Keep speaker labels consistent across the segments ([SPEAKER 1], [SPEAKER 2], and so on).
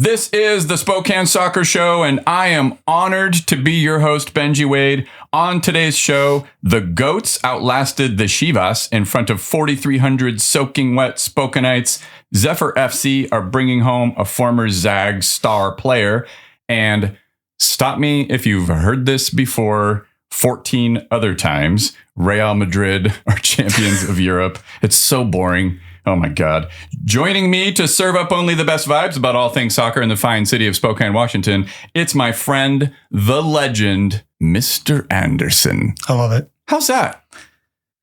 [SPEAKER 1] This is the Spokane Soccer Show, and I am honored to be your host, Benji Wade. On today's show, the Goats outlasted the Chivas in front of 4,300 soaking wet Spokanites. Zephyr FC are bringing home a former Zag star player. And stop me if you've heard this before 14 other times. Real Madrid are champions of Europe. It's so boring. Oh my God. Joining me to serve up only the best vibes about all things soccer in the fine city of Spokane, Washington, it's my friend, the legend, Mr. Anderson.
[SPEAKER 2] I love it.
[SPEAKER 1] How's that?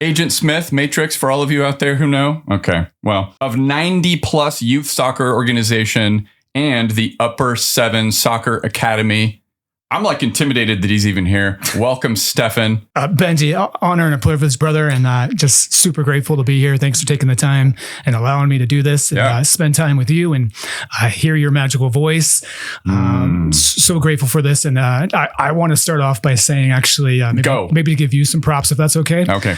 [SPEAKER 1] Agent Smith, Matrix, for all of you out there who know. Okay. Well, of 90 plus youth soccer organization and the Upper 7 Soccer Academy, I'm like intimidated that he's even here. Welcome, Stefan.
[SPEAKER 2] Benji, honor and a pleasure for this brother, and just super grateful to be here. Thanks for taking the time and allowing me to do this and spend time with you and hear your magical voice. So grateful for this. And I want to start off by saying, actually, maybe to give you some props, if that's okay.
[SPEAKER 1] Okay.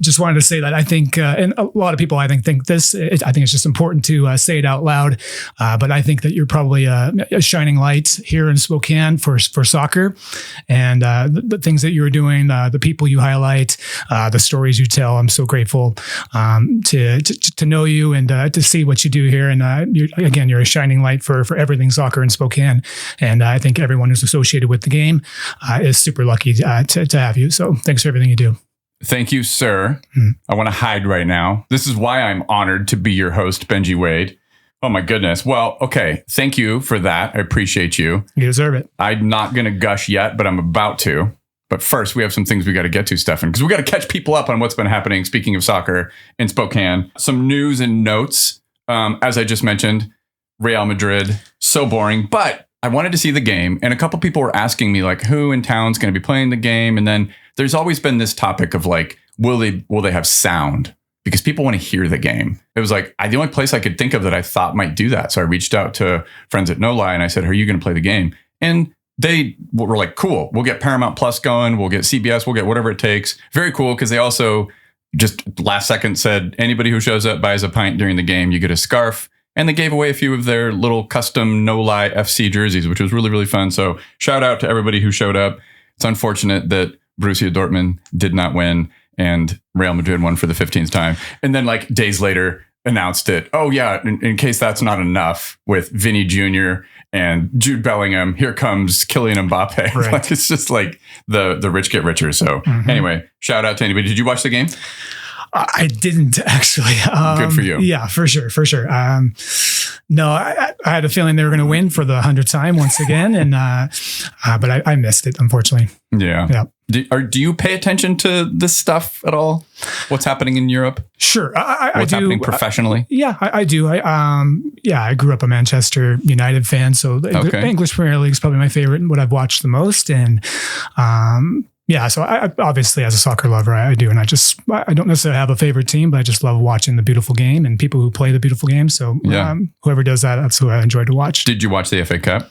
[SPEAKER 2] Just wanted to say that I think, and a lot of people I think this, I think it's just important to say it out loud. But I think that you're probably a shining light here in Spokane for soccer, and the things that you're doing, the people you highlight, the stories you tell. I'm so grateful to know you and to see what you do here. And you're a shining light for everything soccer in Spokane. And I think everyone who's associated with the game is super lucky to have you. So thanks for everything you do.
[SPEAKER 1] Thank you, sir. I want to hide right now. This is why I'm honored to be your host, Benji Wade. Oh my goodness. Well, okay. Thank you for that. I appreciate you.
[SPEAKER 2] You deserve it.
[SPEAKER 1] I'm not going to gush yet, but I'm about to. But first, we have some things we got to get to, Stefan, because we got to catch people up on what's been happening. Speaking of soccer in Spokane, some news and notes. As I just mentioned, Real Madrid, so boring, but I wanted to see the game. And a couple people were asking me like, who in town's going to be playing the game? And then there's always been this topic of like, will they have sound? Because people want to hear the game. It was like the only place I could think of that I thought might do that. So I reached out to friends at No Lie and I said, are you going to play the game? And they were like, cool, we'll get Paramount Plus going. We'll get CBS. We'll get whatever it takes. Very cool. Because they also just last second said, anybody who shows up buys a pint during the game, you get a scarf. And they gave away a few of their little custom No Lie FC jerseys, which was really, really fun. So shout out to everybody who showed up. It's unfortunate that Borussia Dortmund did not win and Real Madrid won for the 15th time. And then like days later announced it. Oh yeah, in case that's not enough, with Vinny Jr. and Jude Bellingham, here comes Kylian Mbappe.
[SPEAKER 2] Right.
[SPEAKER 1] Like, it's just like the rich get richer. So anyway, shout out to anybody. Did you watch the game?
[SPEAKER 2] I didn't actually.
[SPEAKER 1] Good for you.
[SPEAKER 2] Yeah, for sure. No, I had a feeling they were going to win for the 100th time once again, and but I missed it, unfortunately.
[SPEAKER 1] Yeah. Do you pay attention to this stuff at all? What's happening in Europe?
[SPEAKER 2] Sure,
[SPEAKER 1] What's happening professionally?
[SPEAKER 2] Yeah, I do. I grew up a Manchester United fan, so the English Premier League is probably my favorite and what I've watched the most, and yeah, so I obviously as a soccer lover, I do. And I don't necessarily have a favorite team, but I just love watching the beautiful game and people who play the beautiful game. So whoever does that, that's who I enjoy to watch.
[SPEAKER 1] Did you watch the FA Cup?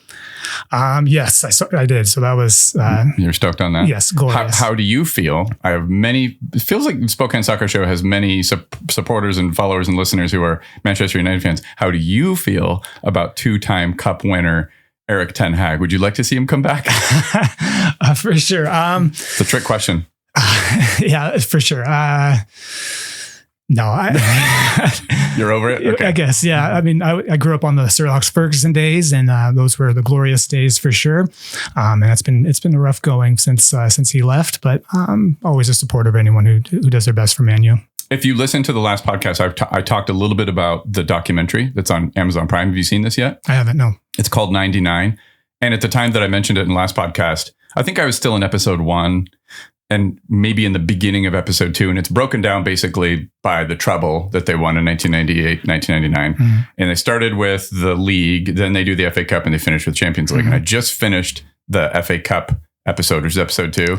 [SPEAKER 2] Yes, I did. So that was...
[SPEAKER 1] You're stoked on that?
[SPEAKER 2] Yes, glorious.
[SPEAKER 1] How do you feel? It feels like the Spokane Soccer Show has many supporters and followers and listeners who are Manchester United fans. How do you feel about two-time Cup winner Erik ten Hag? Would you like to see him come back?
[SPEAKER 2] For sure.
[SPEAKER 1] It's a trick question.
[SPEAKER 2] Yeah, for sure. No,
[SPEAKER 1] You're over it? Okay.
[SPEAKER 2] I guess, yeah. I mean, I grew up on the Sir Alex Ferguson days, and those were the glorious days for sure. And it's been a rough going since he left, but always a supporter of anyone who does their best for Man U.
[SPEAKER 1] If you listen to the last podcast, I talked a little bit about the documentary that's on Amazon Prime. Have you seen this yet?
[SPEAKER 2] I haven't, no.
[SPEAKER 1] It's called 99. And at the time that I mentioned it in the last podcast, I think I was still in episode 1 and maybe in the beginning of episode 2. And it's broken down basically by the treble that they won in 1998, 1999. And they started with the league, then they do the FA Cup, and they finish with Champions League. And I just finished the FA Cup episode, which is episode 2.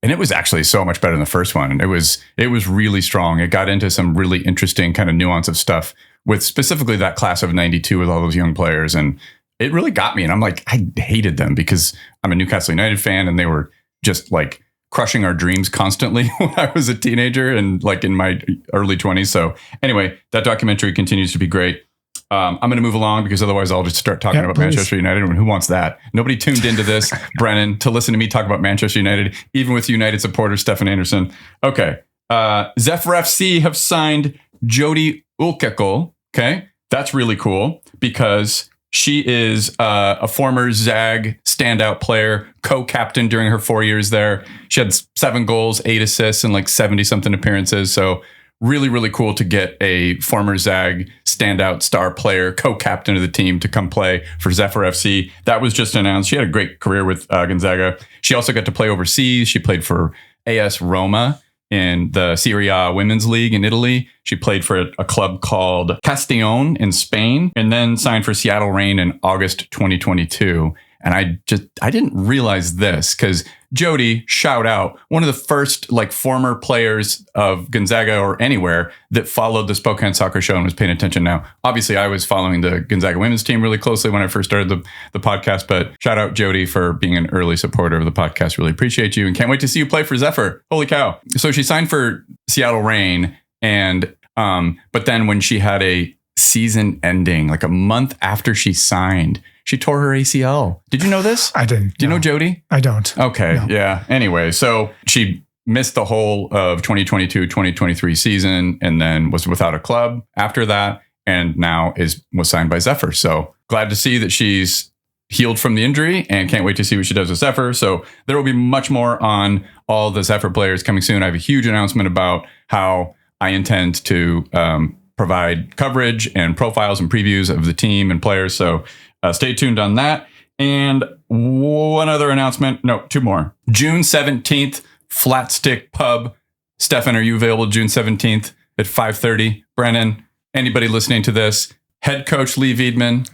[SPEAKER 1] And it was actually so much better than the first one. And it was really strong. It got into some really interesting kind of nuance of stuff with specifically that class of 92 with all those young players. And it really got me. And I'm like, I hated them because I'm a Newcastle United fan and they were just like crushing our dreams constantly when I was a teenager and like in my early 20s. So anyway, that documentary continues to be great. I'm going to move along because otherwise I'll just start talking about
[SPEAKER 2] please.
[SPEAKER 1] Manchester United. And who wants that? Nobody tuned into this, Brennan, to listen to me talk about Manchester United, even with United supporter Stefan Andersson. Okay. Zephyr FC have signed Jody Ulkekel. Okay. That's really cool because she is a former ZAG standout player, co-captain during her 4 years there. She had 7 goals, 8 assists, and like 70-something appearances. So really, really cool to get a former ZAG standout star player, co-captain of the team to come play for Zephyr FC. That was just announced. She had a great career with Gonzaga. She also got to play overseas. She played for AS Roma in the Serie A Women's League in Italy. She played for a club called Castellón in Spain and then signed for Seattle Reign in August 2022. And I didn't realize this because Jody, shout out, one of the first like former players of Gonzaga or anywhere that followed the Spokane Soccer Show and was paying attention now. Obviously, I was following the Gonzaga women's team really closely when I first started the podcast, but shout out Jody for being an early supporter of the podcast. Really appreciate you and can't wait to see you play for Zephyr. Holy cow. So she signed for Seattle Reign and but then when she had a season ending, like a month after she signed, she tore her ACL. Did you know this?
[SPEAKER 2] I didn't.
[SPEAKER 1] Do you know Jody?
[SPEAKER 2] I don't.
[SPEAKER 1] Okay.
[SPEAKER 2] No.
[SPEAKER 1] Yeah. Anyway, so she missed the whole of 2022-2023 season and then was without a club after that and now was signed by Zephyr. So glad to see that she's healed from the injury and can't wait to see what she does with Zephyr. So there will be much more on all the Zephyr players coming soon. I have a huge announcement about how I intend to provide coverage and profiles and previews of the team and players. So stay tuned on that. And one other announcement. No, 2 more. June 17th, Flat Stick Pub. Stefan, are you available June 17th at 5:30? Brennan, anybody listening to this? Head coach Lee Wiedman,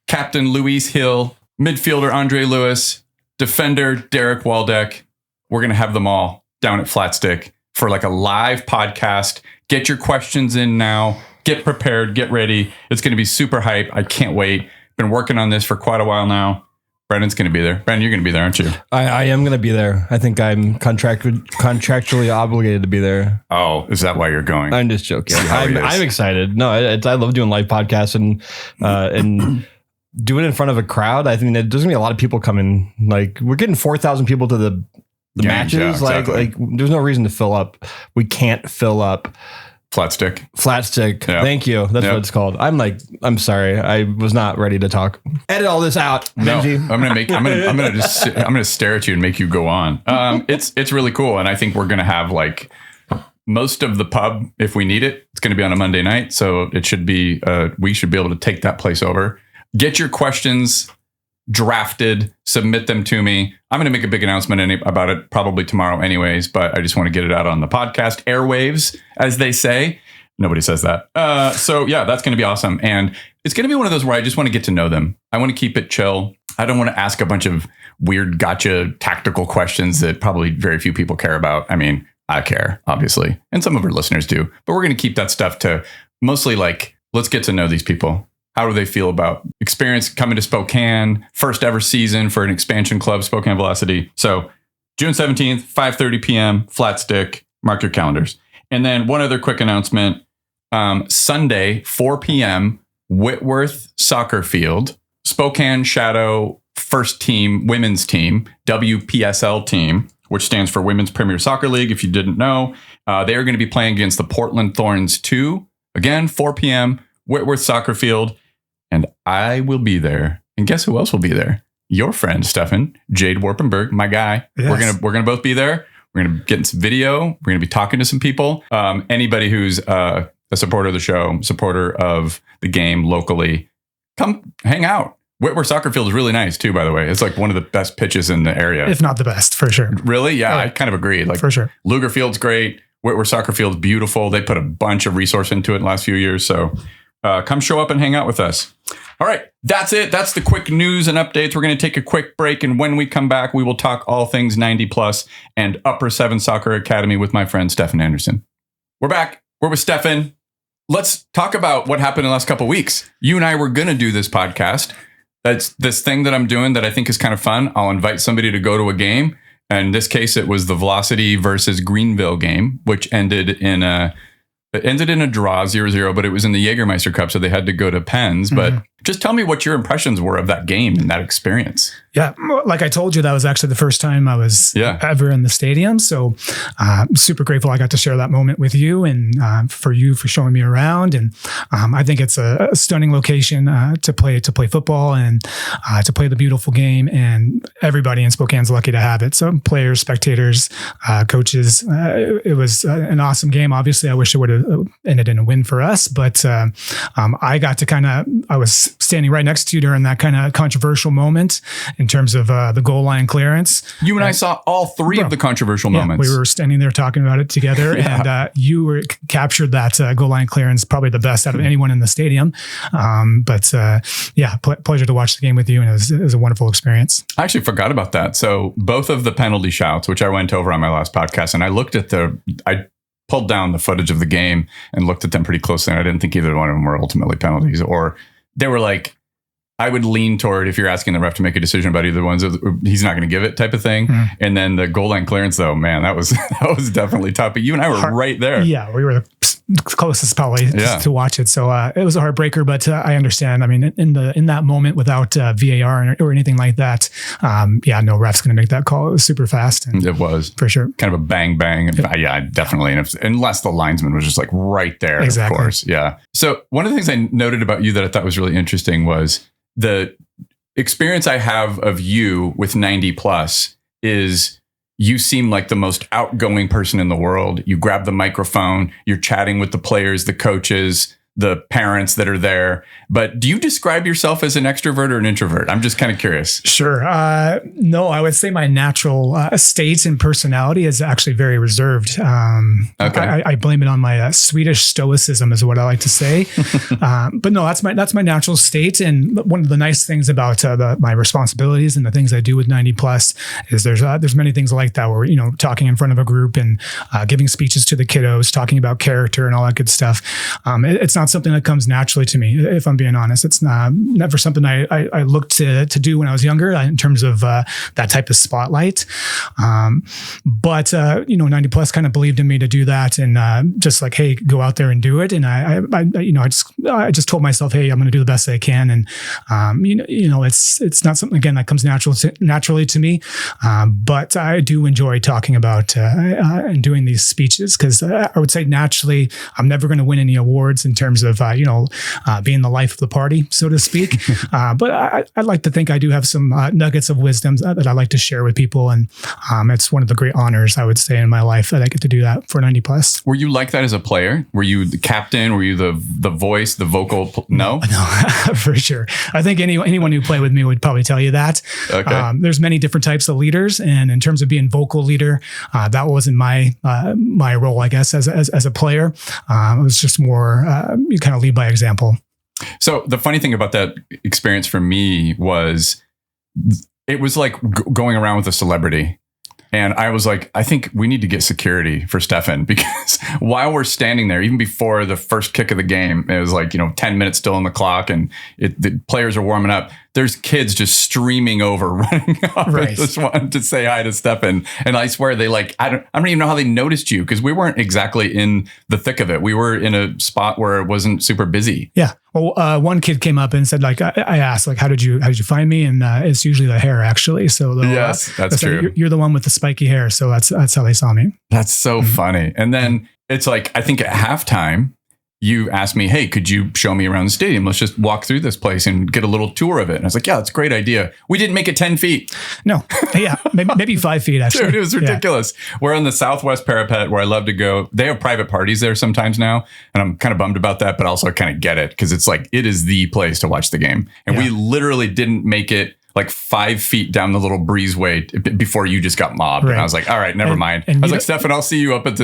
[SPEAKER 1] Captain Luis Hill, midfielder Andre Lewis, defender Derek Waldeck. We're going to have them all down at Flat Stick for like a live podcast. Get your questions in now. Get prepared. Get ready. It's going to be super hype. I can't wait. Been working on this for quite a while now. Brendan's going to be there. Brendan, you're going to be there, aren't you?
[SPEAKER 3] I am going to be there. I think I'm contractually obligated to be there.
[SPEAKER 1] Oh, is that why you're going?
[SPEAKER 3] I'm just joking.
[SPEAKER 1] how he is.
[SPEAKER 3] I'm excited. No, I love doing live podcasts and doing it in front of a crowd. I think there's going to be a lot of people coming. Like we're getting 4,000 people to the matches.
[SPEAKER 1] Yeah, exactly.
[SPEAKER 3] Like there's no reason to fill up. We can't fill up.
[SPEAKER 1] Flat Stick.
[SPEAKER 3] Yep. Thank you. That's
[SPEAKER 1] Yep.
[SPEAKER 3] what it's called. I'm sorry. I was not ready to talk. Edit all this out, Benji.
[SPEAKER 1] No, I'm gonna stare at you and make you go on. It's really cool, and I think we're gonna have like most of the pub if we need it. It's gonna be on a Monday night, so it should be. We should be able to take that place over. Get your questions drafted, submit them to me. I'm going to make a big announcement about it probably tomorrow anyways, but I just want to get it out on the podcast airwaves, as they say. Nobody says that. So yeah, that's going to be awesome. And it's going to be one of those where I just want to get to know them. I want to keep it chill. I don't want to ask a bunch of weird gotcha tactical questions that probably very few people care about. I mean, I care, obviously, and some of our listeners do, but we're going to keep that stuff to mostly like, let's get to know these people. How do they feel about experience coming to Spokane, first ever season for an expansion club, Spokane Velocity? So June 17th, 5:30 p.m., Flat Stick, mark your calendars. And then one other quick announcement, Sunday, 4 p.m., Whitworth Soccer Field, Spokane Shadow first team, women's team, WPSL team, which stands for Women's Premier Soccer League, if you didn't know. They are going to be playing against the Portland Thorns II. Again, 4 p.m., Whitworth Soccer Field. And I will be there. And guess who else will be there? Your friend, Stefan, Jade Warpenberg, my guy.
[SPEAKER 2] Yes.
[SPEAKER 1] We're gonna both be there. We're gonna get some video. We're gonna be talking to some people. Anybody who's a supporter of the show, supporter of the game locally, come hang out. Whitworth Soccer Field is really nice too, by the way. It's like one of the best pitches in the area.
[SPEAKER 2] If not the best, for sure.
[SPEAKER 1] Really? Yeah, I kind of agree. Like
[SPEAKER 2] for sure.
[SPEAKER 1] Luger Field's great. Whitworth Soccer Field's beautiful. They put a bunch of resource into it in the last few years. So come show up and hang out with us. All right, that's it. That's the quick news and updates. We're going to take a quick break, and when we come back, we will talk all things 90 plus and Upper 7 Soccer Academy with my friend Stefan Andersson. We're back. We're with Stefan. Let's talk about what happened in the last couple of weeks. You and I were going to do this podcast. That's this thing that I'm doing that I think is kind of fun. I'll invite somebody to go to a game. And in this case, it was the Velocity versus Greenville game, which ended in a It ended in a draw 0-0, but it was in the Jägermeister Cup, so they had to go to pens. But just tell me what your impressions were of that game and that experience.
[SPEAKER 2] Yeah, like I told you, that was actually the first time I was ever in the stadium. So super grateful I got to share that moment with you, and for you for showing me around. And I think it's a stunning location to play football and to play the beautiful game. And everybody in Spokane's lucky to have it. So players, spectators, coaches. It was an awesome game. Obviously, I wish it would have ended in a win for us, but I got to I was standing right next to you during that kind of controversial moment in terms of the goal line clearance.
[SPEAKER 1] You and I saw all three of the concontroversial moments.
[SPEAKER 2] We were standing there talking about it together, and you captured that goal line clearance probably the best out of anyone in the stadium. Pleasure to watch the game with you, and it was a wonderful experience.
[SPEAKER 1] I actually forgot about that. So both of the penalty shouts, which I went over on my last podcast, and I looked at I pulled down the footage of the game and looked at them pretty closely, and I didn't think either one of them were ultimately penalties, or they were like, I would lean toward, if you're asking the ref to make a decision about either ones, he's not going to give it type of thing. And then the goal line clearance, though, man, that was definitely tough. But you and I were right there.
[SPEAKER 2] Yeah, we were the closest probably to watch it. So it was a heartbreaker, but I understand. I mean, in that moment without VAR or anything like that, no ref's going to make that call. It was super fast. And
[SPEAKER 1] it was.
[SPEAKER 2] For sure.
[SPEAKER 1] Kind of a bang, bang. Yep. Yeah, definitely. And unless the linesman was just like right there,
[SPEAKER 2] exactly.
[SPEAKER 1] Of course. Yeah. So one of the things I noted about you that I thought was really interesting was the experience I have of you with 90 plus is you seem like the most outgoing person in the world. You grab the microphone, you're chatting with the players, the coaches, the parents that are there. But do you describe yourself as an extrovert or an introvert? I'm just kind of curious.
[SPEAKER 2] Sure. No, I would say my natural state and personality is actually very reserved. I blame it on my Swedish stoicism is what I like to say. But no, that's my natural state. And one of the nice things about my responsibilities and the things I do with 90 plus is there's many things like that where, talking in front of a group and giving speeches to the kiddos, talking about character and all that good stuff. It's not something that comes naturally to me, if I'm being honest. It's never something I looked to do when I was younger in terms of that type of spotlight. But 90 plus kind of believed in me to do that, and just like, hey, go out there and do it. And I just told myself, hey, I'm going to do the best I can. And it's not something again that comes naturally to me. But I do enjoy talking about and doing these speeches because I would say naturally I'm never going to win any awards in terms of being the life of the party, so to speak. But I like to think I do have some nuggets of wisdom that I like to share with people, and it's one of the great honors I would say in my life that I get to do that for 90 plus.
[SPEAKER 1] Were you like that as a player? Were you the captain? Were you the voice, the vocal? No,
[SPEAKER 2] for sure. I think anyone who played with me would probably tell you that. Okay. There's many different types of leaders, and in terms of being vocal leader, that wasn't my role, I guess, as a player. It was just more you kind of lead by example.
[SPEAKER 1] So the funny thing about that experience for me was it was like going around with a celebrity. And I was like, I think we need to get security for Stefan, because while we're standing there, even before the first kick of the game, it was like, 10 minutes still on the clock and the players are warming up. There's kids just streaming over, running off. Right. Just wanted to say hi to Stefan. And I swear they I don't even know how they noticed you, because we weren't exactly in the thick of it. We were in a spot where it wasn't super busy.
[SPEAKER 2] Yeah. Well, one kid came up and said, I asked, how did you find me? And it's usually the hair, actually. So
[SPEAKER 1] yes, that's true.
[SPEAKER 2] You're the one with the spiky hair. So that's how they saw me.
[SPEAKER 1] That's so funny. And then it's like, I think at halftime, you asked me, hey, could you show me around the stadium? Let's just walk through this place and get a little tour of it. And I was like, yeah, that's a great idea. We didn't make it 10 feet.
[SPEAKER 2] No. Yeah. Maybe 5 feet, actually.
[SPEAKER 1] Dude, it was ridiculous. Yeah. We're on the southwest parapet where I love to go. They have private parties there sometimes now. And I'm kind of bummed about that, but also I kind of get it, because it's like, it is the place to watch the game. And we literally didn't make it like 5 feet down the little breezeway before you just got mobbed. Right. And I was like, all right, never mind. I was like, Stefan, I'll see you up at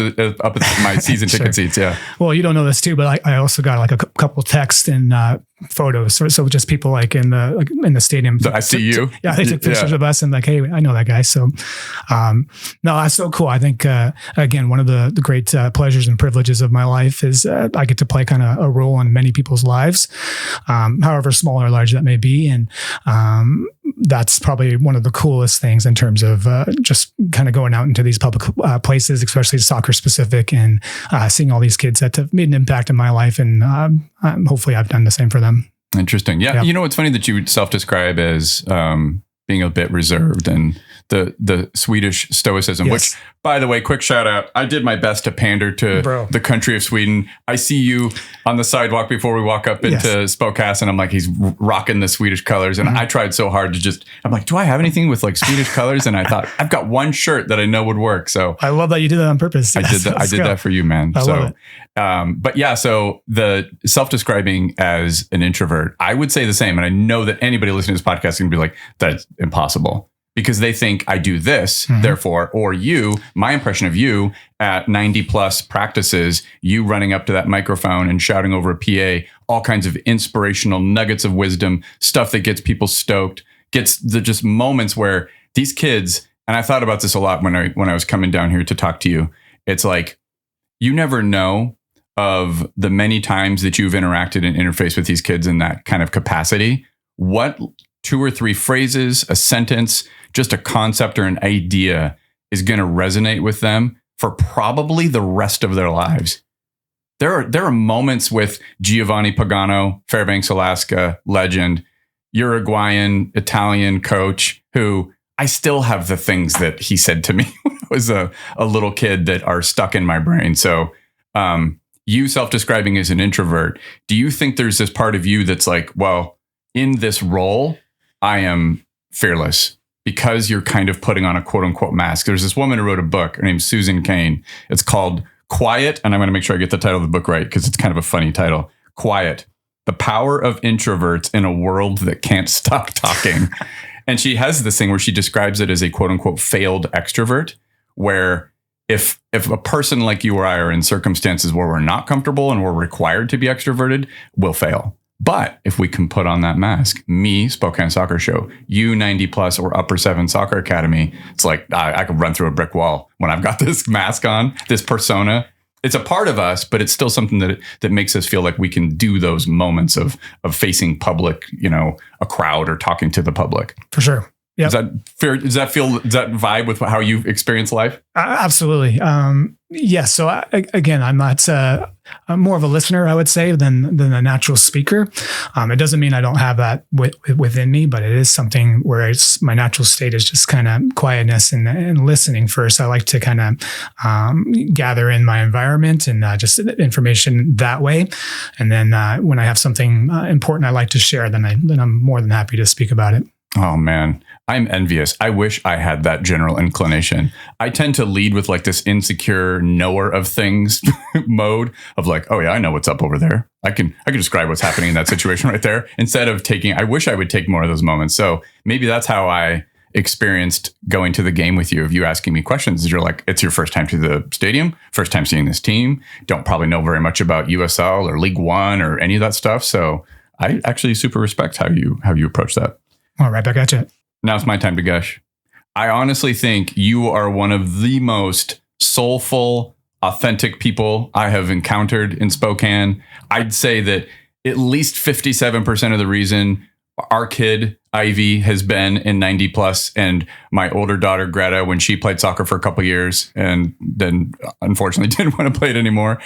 [SPEAKER 1] my season ticket seats. Yeah.
[SPEAKER 2] Well, you don't know this too, but I also got like a couple texts and photos. So just people in the stadium.
[SPEAKER 1] I see you.
[SPEAKER 2] They took pictures of us and like, hey, I know that guy. So, no, that's so cool. I think, again, one of the great pleasures and privileges of my life is I get to play kind of a role in many people's lives, however small or large that may be. And that's probably one of the coolest things in terms of just kind of going out into these public places, especially soccer specific, and seeing all these kids that have made an impact in my life. And hopefully I've done the same for them.
[SPEAKER 1] Interesting. Yeah. You know, it's funny that you self-describe as being a bit reserved and the Swedish stoicism, which, by the way, quick shout out. I did my best to pander to the country of Sweden. I see you on the sidewalk before we walk up into Spokane, and I'm like, he's rocking the Swedish colors. And I tried so hard to I'm like, do I have anything with like Swedish colors? And I thought, I've got one shirt that I know would work. So
[SPEAKER 2] I love that you did that on purpose.
[SPEAKER 1] I did that for you, man.
[SPEAKER 2] I love it.
[SPEAKER 1] But yeah, so the self-describing as an introvert, I would say the same. And I know that anybody listening to this podcast can be like, that's impossible. Because they think I do this, therefore, or my impression of you at 90 plus practices, you running up to that microphone and shouting over a PA, all kinds of inspirational nuggets of wisdom, stuff that gets people stoked, gets the just moments where these kids, and I thought about this a lot when I was coming down here to talk to you. It's like, you never know of the many times that you've interacted and interfaced with these kids in that kind of capacity. What 2 or 3 phrases, a sentence, just a concept or an idea is going to resonate with them for probably the rest of their lives. There are moments with Giovanni Pagano, Fairbanks, Alaska legend, Uruguayan, Italian coach, who I still have the things that he said to me when I was a little kid that are stuck in my brain. So you self-describing as an introvert, do you think there's this part of you that's like, well, in this role, I am fearless because you're kind of putting on a quote unquote mask? There's this woman who wrote a book. Her name's Susan Cain. It's called Quiet. And I'm going to make sure I get the title of the book right because it's kind of a funny title. Quiet: The Power of Introverts in a World That Can't Stop Talking. And she has this thing where she describes it as a quote unquote failed extrovert, where if a person like you or I are in circumstances where we're not comfortable and we're required to be extroverted, we'll fail. But if we can put on that mask, me, Spokane Soccer Show, you, 90 plus or Upper 7 Soccer Academy, it's like I could run through a brick wall when I've got this mask on, this persona. It's a part of us, but it's still something that makes us feel like we can do those moments of facing public, a crowd or talking to the public.
[SPEAKER 2] For sure. Yep.
[SPEAKER 1] Is that fair? Does that vibe with how you experience life?
[SPEAKER 2] Absolutely. Yes. So again, I'm not, I'm more of a listener, I would say, than a natural speaker. It doesn't mean I don't have that within me, but it is something where my natural state is just kind of quietness and listening first. I like to kind of gather in my environment and just information that way. And then when I have something important I like to share, then I'm more than happy to speak about it.
[SPEAKER 1] Oh, man, I'm envious. I wish I had that general inclination. I tend to lead with like this insecure knower of things mode of like, oh, yeah, I know what's up over there. I can describe what's happening in that situation right there instead of I wish I would take more of those moments. So maybe that's how I experienced going to the game with you, of you asking me questions. You're like, it's your first time to the stadium, first time seeing this team. Don't probably know very much about USL or League One or any of that stuff. So I actually super respect how you approach that.
[SPEAKER 2] All right, back at you.
[SPEAKER 1] Now it's my time to gush. I honestly think you are one of the most soulful, authentic people I have encountered in Spokane. I'd say that at least 57% of the reason our kid, Ivy, has been in 90 plus, and my older daughter, Greta, when she played soccer for a couple of years and then unfortunately didn't want to play it anymore.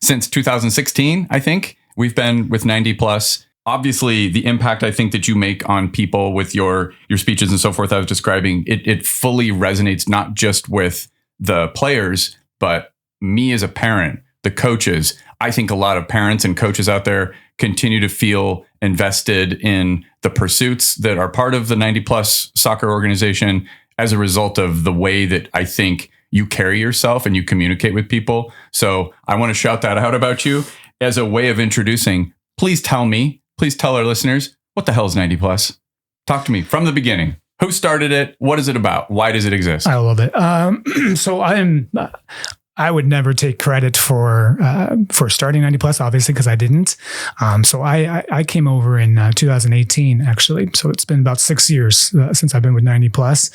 [SPEAKER 1] Since 2016, I think we've been with 90 plus. Obviously, the impact I think that you make on people with your speeches and so forth I was describing, it fully resonates not just with the players, but me as a parent, the coaches. I think a lot of parents and coaches out there continue to feel invested in the pursuits that are part of the 90 plus soccer organization as a result of the way that I think you carry yourself and you communicate with people. So I want to shout that out about you as a way of introducing. Please tell our listeners, what the hell is 90 plus? Talk to me from the beginning. Who started it? What is it about? Why does it exist?
[SPEAKER 2] I love it. So I I would never take credit for starting 90 Plus, obviously, because I didn't. So I came over in 2018, actually. So it's been about 6 years since I've been with 90 Plus.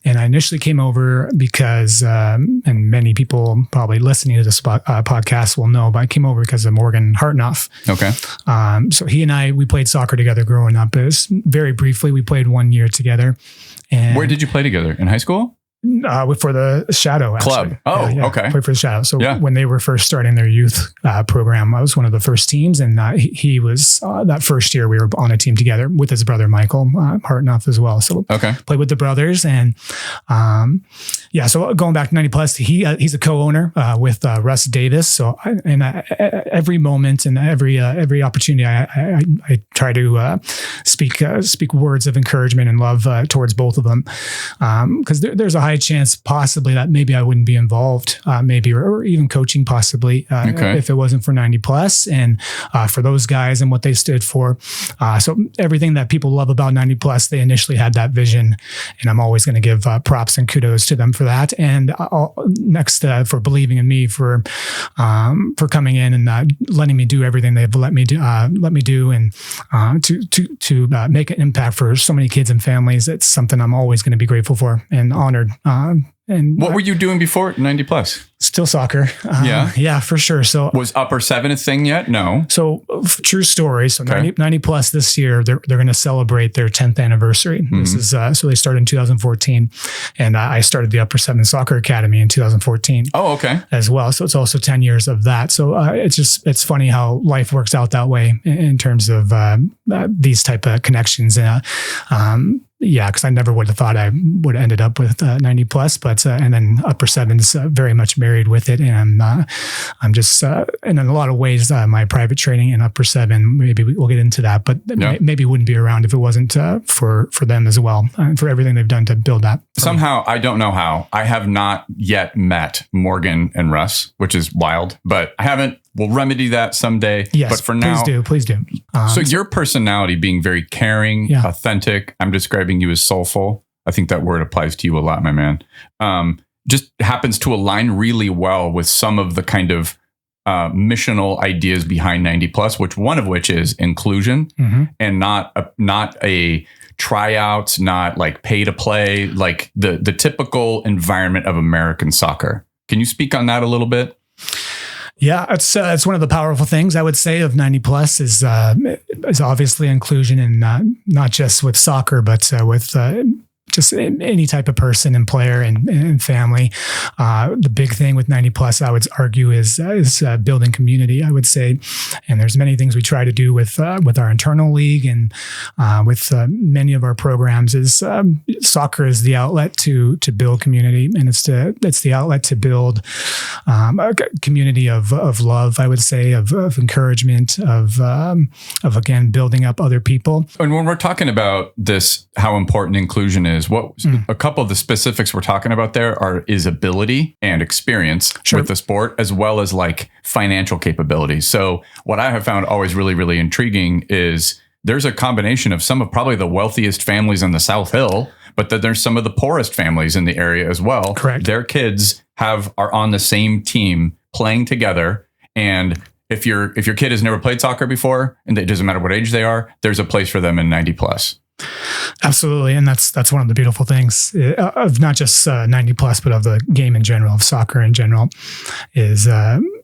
[SPEAKER 2] And I initially came over because, and many people probably listening to this podcast will know, but I came over because of Morgan Hartnoff.
[SPEAKER 1] Okay.
[SPEAKER 2] So he and we played soccer together growing up. It was very briefly. We played 1 year together. And
[SPEAKER 1] where did you play together? In high school?
[SPEAKER 2] For the Shadow
[SPEAKER 1] Club.
[SPEAKER 2] Actually.
[SPEAKER 1] Oh, okay.
[SPEAKER 2] Played for the Shadow. So when they were first starting their youth program, I was one of the first teams, and he was that first year we were on a team together with his brother Michael Hartnoff as well. So played with the brothers, and so going back to 90 Plus, he's a co-owner with Russ Davis. So every moment and every opportunity, I try to speak words of encouragement and love towards both of them, because there's a high chance possibly that maybe I wouldn't be involved, or even coaching possibly, if it wasn't for 90 Plus and for those guys and what they stood for. So everything that people love about 90 Plus, they initially had that vision, and I'm always going to give props and kudos to them for that. And next for believing in me, for coming in and letting me do everything they've let me do, and to make an impact for so many kids and families. It's something I'm always going to be grateful for and honored. And
[SPEAKER 1] what were you doing before 90 Plus?
[SPEAKER 2] Still soccer. Yeah, for sure. So
[SPEAKER 1] was Upper 7 a thing yet? No.
[SPEAKER 2] So true story. So 90 Plus this year, they're going to celebrate their 10th anniversary. Mm-hmm. This is, so they started in 2014, and I started the Upper 7 Soccer Academy in 2014.
[SPEAKER 1] Oh, okay.
[SPEAKER 2] As well. So it's also 10 years of that. So it's funny how life works out that way in terms of these type of connections. Because I never would have thought I would have ended up with 90 Plus, but and then Upper 7's very much married with it, and I'm just in a lot of ways my private training in Upper 7. Maybe we'll get into that, but maybe wouldn't be around if it wasn't for them as well, and for everything they've done to build that.
[SPEAKER 1] Somehow, I don't know how. I have not yet met Morgan and Russ, which is wild, but I haven't. We'll remedy that someday.
[SPEAKER 2] Yes,
[SPEAKER 1] but for now,
[SPEAKER 2] please do.
[SPEAKER 1] So your personality being very caring, authentic, I'm describing you as soulful. I think that word applies to you a lot, my man. Just happens to align really well with some of the kind of missional ideas behind 90 Plus, one of which is inclusion, and not a tryouts, not like pay to play, like the typical environment of American soccer. Can you speak on that a little bit?
[SPEAKER 2] Yeah, it's one of the powerful things I would say of 90 Plus is obviously inclusion, and not just with soccer, but with just any type of person and player and family. The big thing with 90 Plus, I would argue, is building community, I would say. And there's many things we try to do with our internal league and with many of our programs. Is soccer is the outlet to build community, and it's the outlet to build a community of love, I would say, of encouragement, of again building up other people.
[SPEAKER 1] And when we're talking about this, how important inclusion is, a couple of the specifics we're talking about there is ability and experience with the sport, as well as like financial capability. So what I have found always really, really intriguing is there's a combination of some of probably the wealthiest families in the South Hill, but then there's some of the poorest families in the area as well.
[SPEAKER 2] Correct.
[SPEAKER 1] Their kids are on the same team playing together. And if your kid has never played soccer before, and it doesn't matter what age they are, there's a place for them in 90 Plus.
[SPEAKER 2] Absolutely. And that's one of the beautiful things of not just 90 Plus, but of the game in general, of soccer in general, is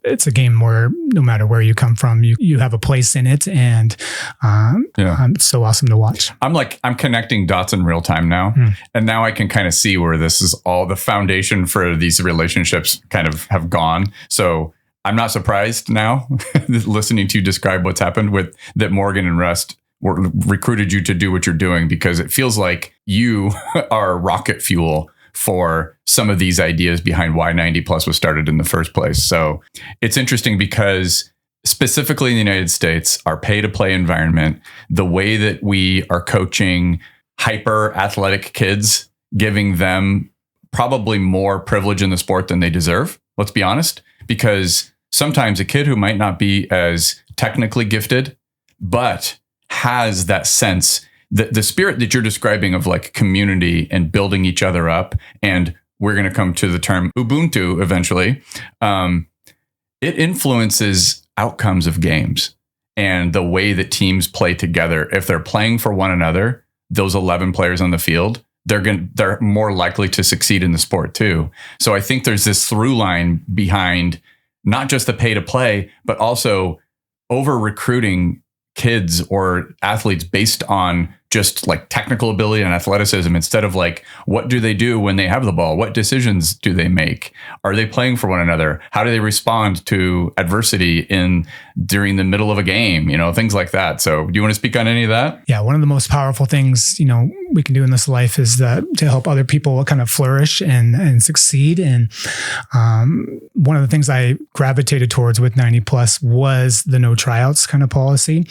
[SPEAKER 2] it's a game where no matter where you come from, you have a place in it. And it's so awesome to watch.
[SPEAKER 1] I'm connecting dots in real time now. And now I can kind of see where this is all the foundation for these relationships kind of have gone. So I'm not surprised now listening to you describe what's happened with that Morgan and Rust recruited you to do what you're doing, because it feels like you are rocket fuel for some of these ideas behind why 90 Plus was started in the first place. So it's interesting because specifically in the United States, our pay to play environment, the way that we are coaching hyper athletic kids, giving them probably more privilege in the sport than they deserve. Let's be honest, because sometimes a kid who might not be as technically gifted, but has that sense, the spirit that you're describing of like community and building each other up and we're going to come to the term Ubuntu eventually. It influences outcomes of games and the way that teams play together. If they're playing for one another, those 11 players on the field, they're more likely to succeed in the sport too. So I think there's this through line behind not just the pay to play, but also over recruiting kids or athletes based on just like technical ability and athleticism instead of like, what do they do when they have the ball? What decisions do they make? Are they playing for one another? How do they respond to adversity during the middle of a game? Things like that. So do you want to speak on any of that?
[SPEAKER 2] Yeah. One of the most powerful things, we can do in this life is to help other people kind of flourish and succeed. And one of the things I gravitated towards with 90 plus was the no tryouts kind of policy.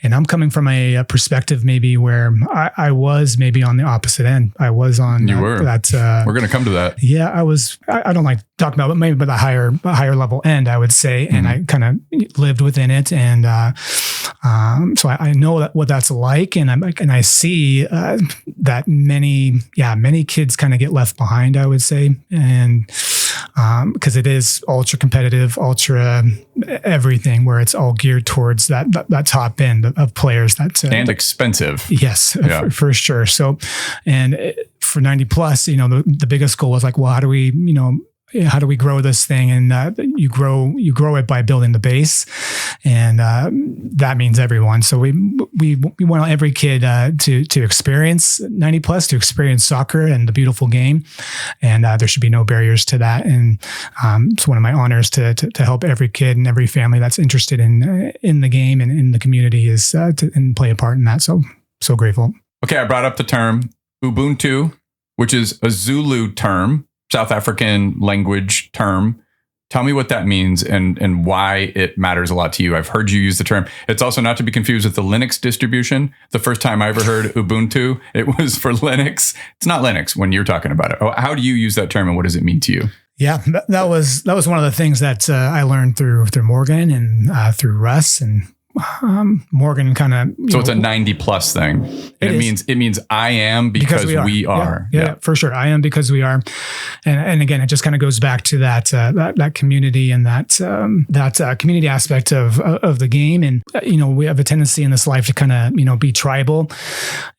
[SPEAKER 2] And I'm coming from a perspective maybe where I was maybe on the opposite end. I was on that.
[SPEAKER 1] We're going to come to that.
[SPEAKER 2] Yeah, I was. I don't like talking about, but maybe by the higher level end, I would say, and I kind of lived within it, and so I know what that's like, and I see that many kids kind of get left behind, I would say, and because it is ultra competitive, ultra everything, where it's all geared towards that top end of players
[SPEAKER 1] and expensive.
[SPEAKER 2] Yes, yeah. for sure. So, and for 90 plus, the biggest goal was like, well, how do we grow this thing? And you grow it by building the base, and that means everyone. So we want every kid to experience 90 plus, to experience soccer and the beautiful game, and there should be no barriers to that. And it's one of my honors to help every kid and every family that's interested in the game and in the community and play a part in that. So grateful.
[SPEAKER 1] Okay, I brought up the term Ubuntu, which is a Zulu term, South African language term. Tell me what that means and why it matters a lot to you. I've heard you use the term. It's also not to be confused with the Linux distribution. The first time I ever heard Ubuntu, it was for Linux. It's not Linux when you're talking about it. How do you use that term and what does it mean to you?
[SPEAKER 2] Yeah, that was one of the things that I learned through Morgan and through Russ and Morgan kind of.
[SPEAKER 1] So it's a 90 plus thing. And it means I am because we are.
[SPEAKER 2] Yeah, for sure. I am because we are. And again, it just kind of goes back to that community and that community aspect of the game. And, we have a tendency in this life to kind of, be tribal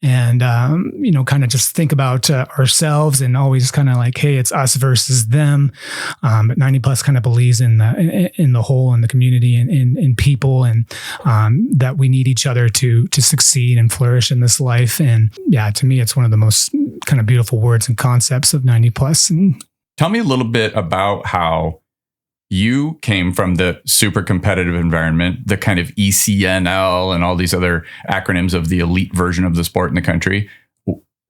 [SPEAKER 2] and, kind of just think about ourselves and always kind of like, hey, it's us versus them. But 90 plus kind of believes in the whole and the community and in people and, that we need each other to succeed and flourish in this life. And yeah, to me, it's one of the most kind of beautiful words and concepts of 90 plus. And
[SPEAKER 1] tell me a little bit about how you came from the super competitive environment, the kind of ECNL and all these other acronyms of the elite version of the sport in the country.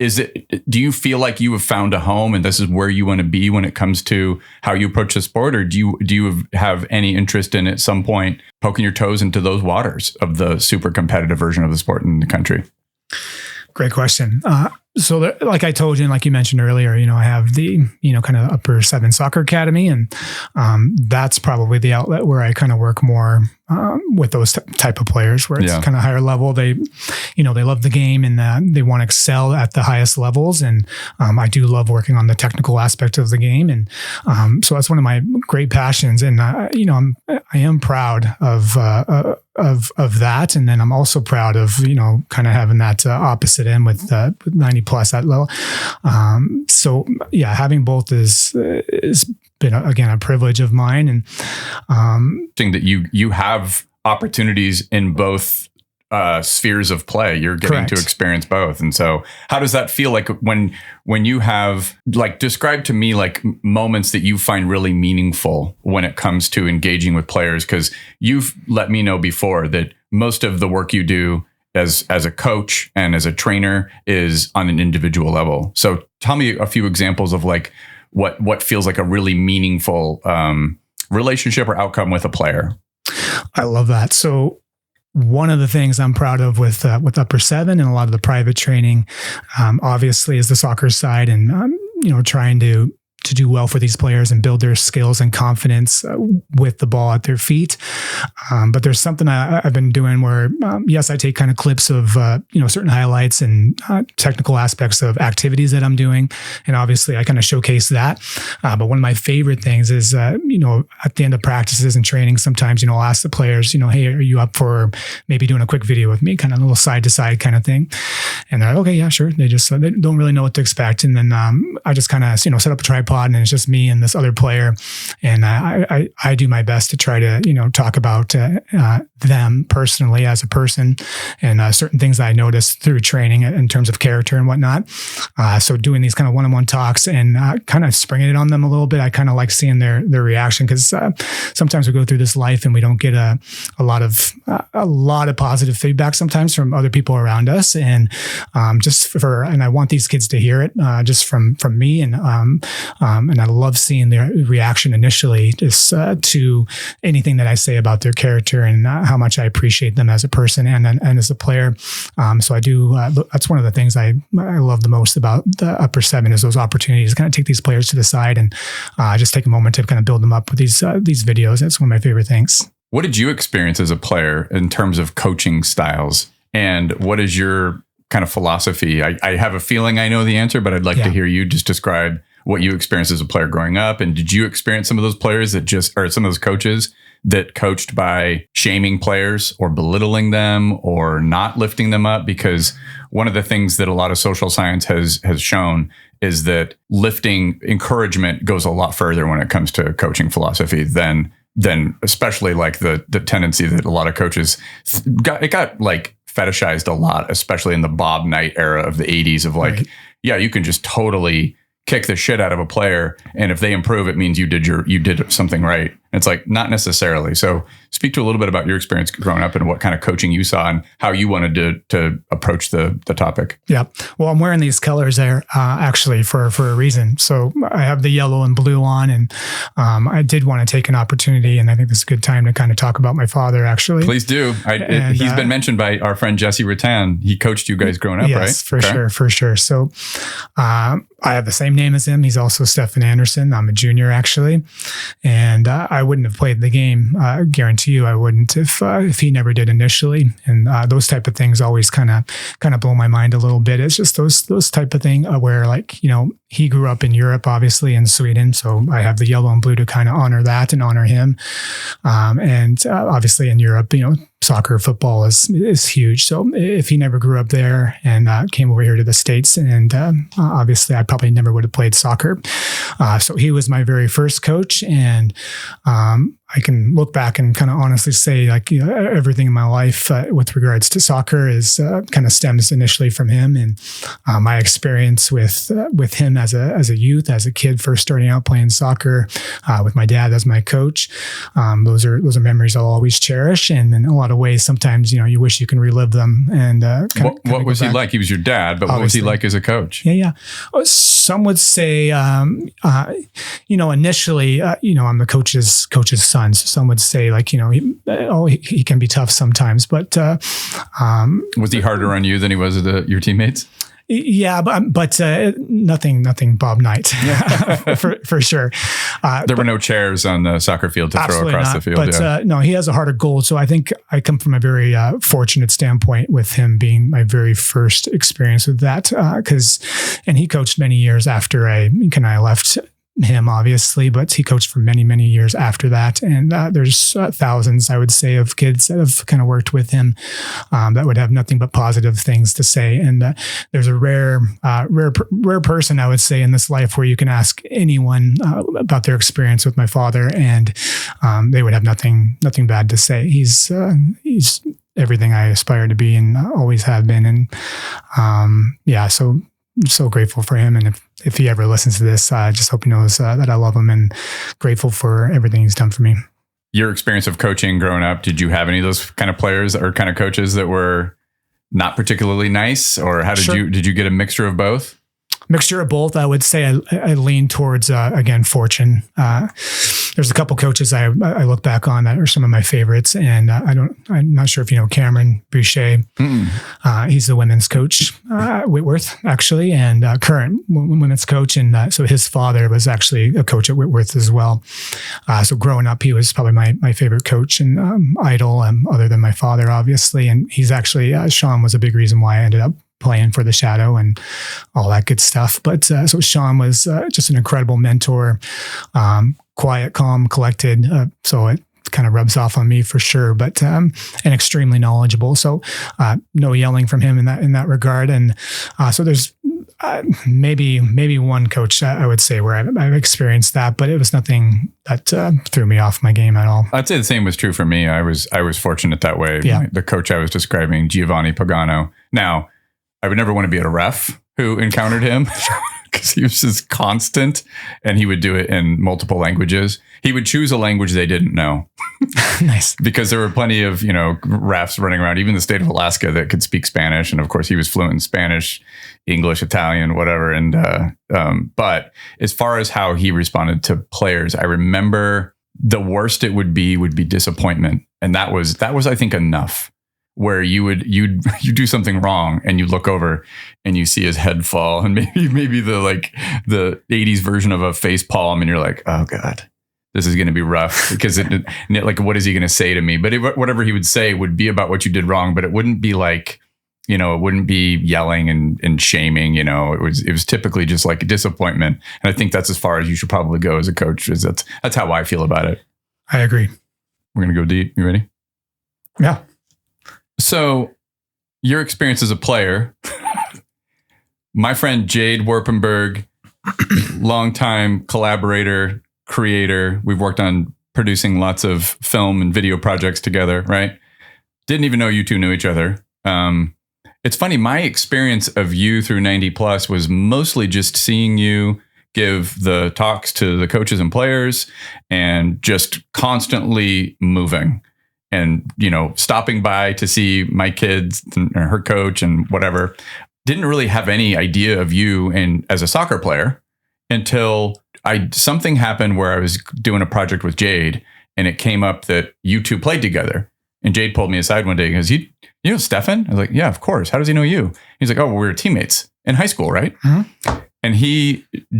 [SPEAKER 1] Do you feel like you have found a home and this is where you want to be when it comes to how you approach the sport? Or do you have any interest in at some point poking your toes into those waters of the super competitive version of the sport in the country?
[SPEAKER 2] Great question. So like I told you, and like you mentioned earlier, I have the, kind of upper 7 soccer academy. And that's probably the outlet where I kind of work more with those type of players where it's kind of higher level. They, they love the game and they want to excel at the highest levels. And I do love working on the technical aspect of the game. And so that's one of my great passions. And, I am proud of that. And then I'm also proud of, kind of having that opposite end with 90 plus that level. So yeah, having both is been again a privilege of mine. And
[SPEAKER 1] thing that you have opportunities in both spheres of play. You're getting to experience both. And so how does that feel like when you have, like, describe to me like moments that you find really meaningful when it comes to engaging with players? Because you've let me know before that most of the work you do as a coach and as a trainer is on an individual level. So tell me a few examples of like what feels like a really meaningful relationship or outcome with a player.
[SPEAKER 2] I love that. So one of the things I'm proud of with Upper 7 and a lot of the private training, obviously, is the soccer side and, trying to to do well for these players and build their skills and confidence with the ball at their feet. But there's something I've been doing where, yes, I take kind of clips of, certain highlights and technical aspects of activities that I'm doing. And obviously I kind of showcase that. But one of my favorite things is, at the end of practices and training, sometimes, I'll ask the players, hey, are you up for maybe doing a quick video with me, kind of a little side to side kind of thing. And they're like, okay, yeah, sure. They just, they don't really know what to expect. And then I just kind of, set up a tripod, and it's just me and this other player. And I do my best to try to, talk about them personally as a person and certain things that I noticed through training in terms of character and whatnot. So doing these kind of one-on-one talks and kind of springing it on them a little bit. I kind of like seeing their reaction, because sometimes we go through this life and we don't get a lot of positive feedback sometimes from other people around us. And and I want these kids to hear it just from me. And I love seeing their reaction initially just to anything that I say about their character and how much I appreciate them as a person and as a player. So I do. That's one of the things I love the most about the Upper Seven is those opportunities to kind of take these players to the side and just take a moment to kind of build them up with these videos. That's one of my favorite things.
[SPEAKER 1] What did you experience as a player in terms of coaching styles, and what is your kind of philosophy? I have a feeling I know the answer, but I'd like to hear you just describe what you experienced as a player growing up. And did you experience some of those players or some of those coaches that coached by shaming players or belittling them or not lifting them up? Because one of the things that a lot of social science has shown is that lifting encouragement goes a lot further when it comes to coaching philosophy than especially like the tendency that a lot of coaches got like fetishized a lot, especially in the Bob Knight era of the 80s of like, right. Yeah, you can just totally kick the shit out of a player, and if they improve, it means you did something right. And it's like, not necessarily. So speak to a little bit about your experience growing up and what kind of coaching you saw and how you wanted to approach the topic.
[SPEAKER 2] Yeah. Well, I'm wearing these colors there actually for a reason. So I have the yellow and blue on, and I did want to take an opportunity, and I think this is a good time to kind of talk about my father, actually.
[SPEAKER 1] Please do. He's been mentioned by our friend Jesse Rattan. He coached you guys growing up, right?
[SPEAKER 2] Yes, for sure. So I have the same name as him. He's also Stefan Andersson. I'm a junior, actually. And I wouldn't have played the game. I guarantee you I wouldn't if he never did initially. And those type of things always kind of blow my mind a little bit. It's just those type of thing where, like, he grew up in Europe, obviously in Sweden. So I have the yellow and blue to kind of honor that and honor him. And obviously in Europe, soccer, football is huge. So if he never grew up there and came over here to the States, and obviously I probably never would have played soccer. So he was my very first coach. And I can look back and kind of honestly say, like, everything in my life with regards to soccer is kind of stems initially from him, and my experience with him as a youth, as a kid, first starting out playing soccer with my dad as my coach. Those are memories I'll always cherish, and in a lot of ways, sometimes you wish you can relive them. And
[SPEAKER 1] what was he like? He was your dad, but obviously. What was he like as a coach?
[SPEAKER 2] Yeah. Some would say, initially, I'm the coach's son. So some would say, like, he can be tough sometimes, but
[SPEAKER 1] was he harder on you than he was with your teammates?
[SPEAKER 2] Yeah, but nothing Bob Knight for sure.
[SPEAKER 1] There were no chairs on the soccer field to throw across the field.
[SPEAKER 2] But no, he has a heart of gold. So I think I come from a very fortunate standpoint with him being my very first experience with that. And he coached many years after I left him, obviously, but he coached for many, many years after that. And there's thousands, I would say, of kids that have kind of worked with him that would have nothing but positive things to say. And there's a rare person, I would say, in this life where you can ask anyone about their experience with my father, and they would have nothing bad to say. He's everything I aspire to be and always have been. And so I'm so grateful for him. And if he ever listens to this, I just hope he knows that I love him and grateful for everything he's done for me.
[SPEAKER 1] Your experience of coaching growing up, did you have any of those kind of players or kind of coaches that were not particularly nice, or how did you get a mixture of both? Mixture
[SPEAKER 2] of both. I would say I lean towards, again, fortune. there's a couple coaches I look back on that are some of my favorites, and I'm not sure if you know Cameron Boucher. He's the women's coach, Whitworth actually, and current women's coach, and so his father was actually a coach at Whitworth as well. So growing up, he was probably my favorite coach and idol, other than my father, obviously. And he's actually Sean was a big reason why I ended up playing for the Shadow and all that good stuff. But so Sean was just an incredible mentor, quiet, calm, collected. So it kind of rubs off on me for sure, but and extremely knowledgeable. So no yelling from him in that regard. And so there's maybe one coach I would say where I've experienced that, but it was nothing that threw me off my game at all.
[SPEAKER 1] I'd say the same was true for me. I was fortunate that way.
[SPEAKER 2] Yeah.
[SPEAKER 1] The coach I was describing, Giovanni Pagano. Now, I would never want to be at a ref who encountered him because he was just constant, and he would do it in multiple languages. He would choose a language they didn't know.
[SPEAKER 2] Nice. Because
[SPEAKER 1] there were plenty of, refs running around, even the state of Alaska, that could speak Spanish. And of course, he was fluent in Spanish, English, Italian, whatever. And but as far as how he responded to players, I remember the worst it would be disappointment. And that was, I think, enough. Where you do something wrong and you look over and you see his head fall, and maybe the 80s version of a face palm, and you're like, oh God, this is going to be rough, because what is he going to say to me? But whatever he would say would be about what you did wrong, but it wouldn't be like, it wouldn't be yelling and shaming. It was typically just like a disappointment. And I think that's as far as you should probably go as a coach. That's how I feel about it.
[SPEAKER 2] I agree.
[SPEAKER 1] We're going to go deep. You ready?
[SPEAKER 2] Yeah.
[SPEAKER 1] So, your experience as a player, my friend Jade Werpenberg, longtime collaborator, creator. We've worked on producing lots of film and video projects together, right? Didn't even know you two knew each other. It's funny, my experience of you through 90 Plus was mostly just seeing you give the talks to the coaches and players and just constantly moving. And, stopping by to see my kids and her coach and whatever. Didn't really have any idea of you and as a soccer player until something happened where I was doing a project with Jade, and it came up that you two played together. And Jade pulled me aside one day and goes, you know Stefan? I was like, yeah, of course. How does he know you? He's like, oh, well, we were teammates in high school, right? Mm-hmm. And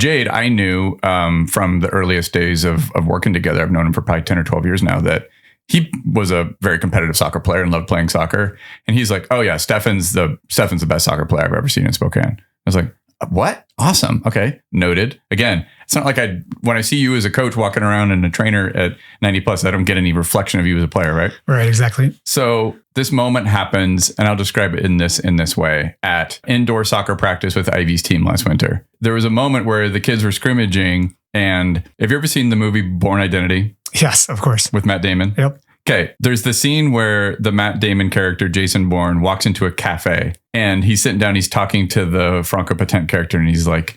[SPEAKER 1] Jade, I knew from the earliest days of working together. I've known him for probably 10 or 12 years now, that he was a very competitive soccer player and loved playing soccer. And he's like, oh yeah, Stefan's the best soccer player I've ever seen in Spokane. I was like, what? Awesome. Okay. Noted. Again, it's not like when I see you as a coach walking around and a trainer at 90 Plus, I don't get any reflection of you as a player, right?
[SPEAKER 2] Right. Exactly.
[SPEAKER 1] So this moment happens, and I'll describe it in this way. At indoor soccer practice with Ivy's team last winter, there was a moment where the kids were scrimmaging. And have you ever seen the movie Born Identity?
[SPEAKER 2] Yes, of course.
[SPEAKER 1] With Matt Damon?
[SPEAKER 2] Yep.
[SPEAKER 1] Okay. There's the scene where the Matt Damon character, Jason Bourne, walks into a cafe, and he's sitting down, he's talking to the Franco Patent character, and he's like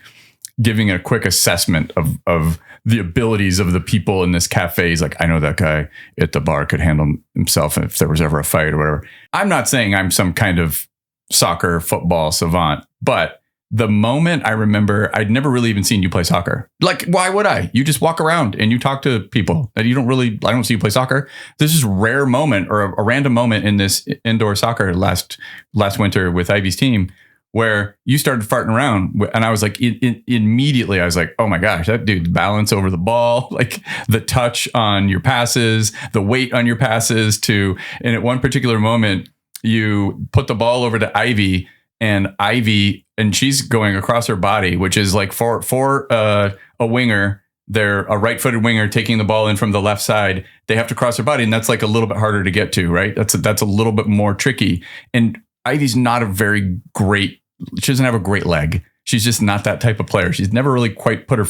[SPEAKER 1] giving a quick assessment of the abilities of the people in this cafe. He's like, I know that guy at the bar could handle himself if there was ever a fight or whatever. I'm not saying I'm some kind of soccer, football savant, but the moment I remember, I'd never really even seen you play soccer. Like, why would I? You just walk around and you talk to people that I don't see you play soccer. This is a rare moment, or a random moment in this indoor soccer last winter with Ivy's team, where you started farting around. And I was like, immediately, I was like, oh my gosh, that dude's balance over the ball, like the touch on your passes, the weight on your passes and at one particular moment, you put the ball over to Ivy, and she's going across her body, which is like for a winger, they're a right-footed winger taking the ball in from the left side. They have to cross their body, and that's like a little bit harder to get to, right? That's a little bit more tricky. And Ivy's not she doesn't have a great leg. She's just not that type of player. She's never really quite put her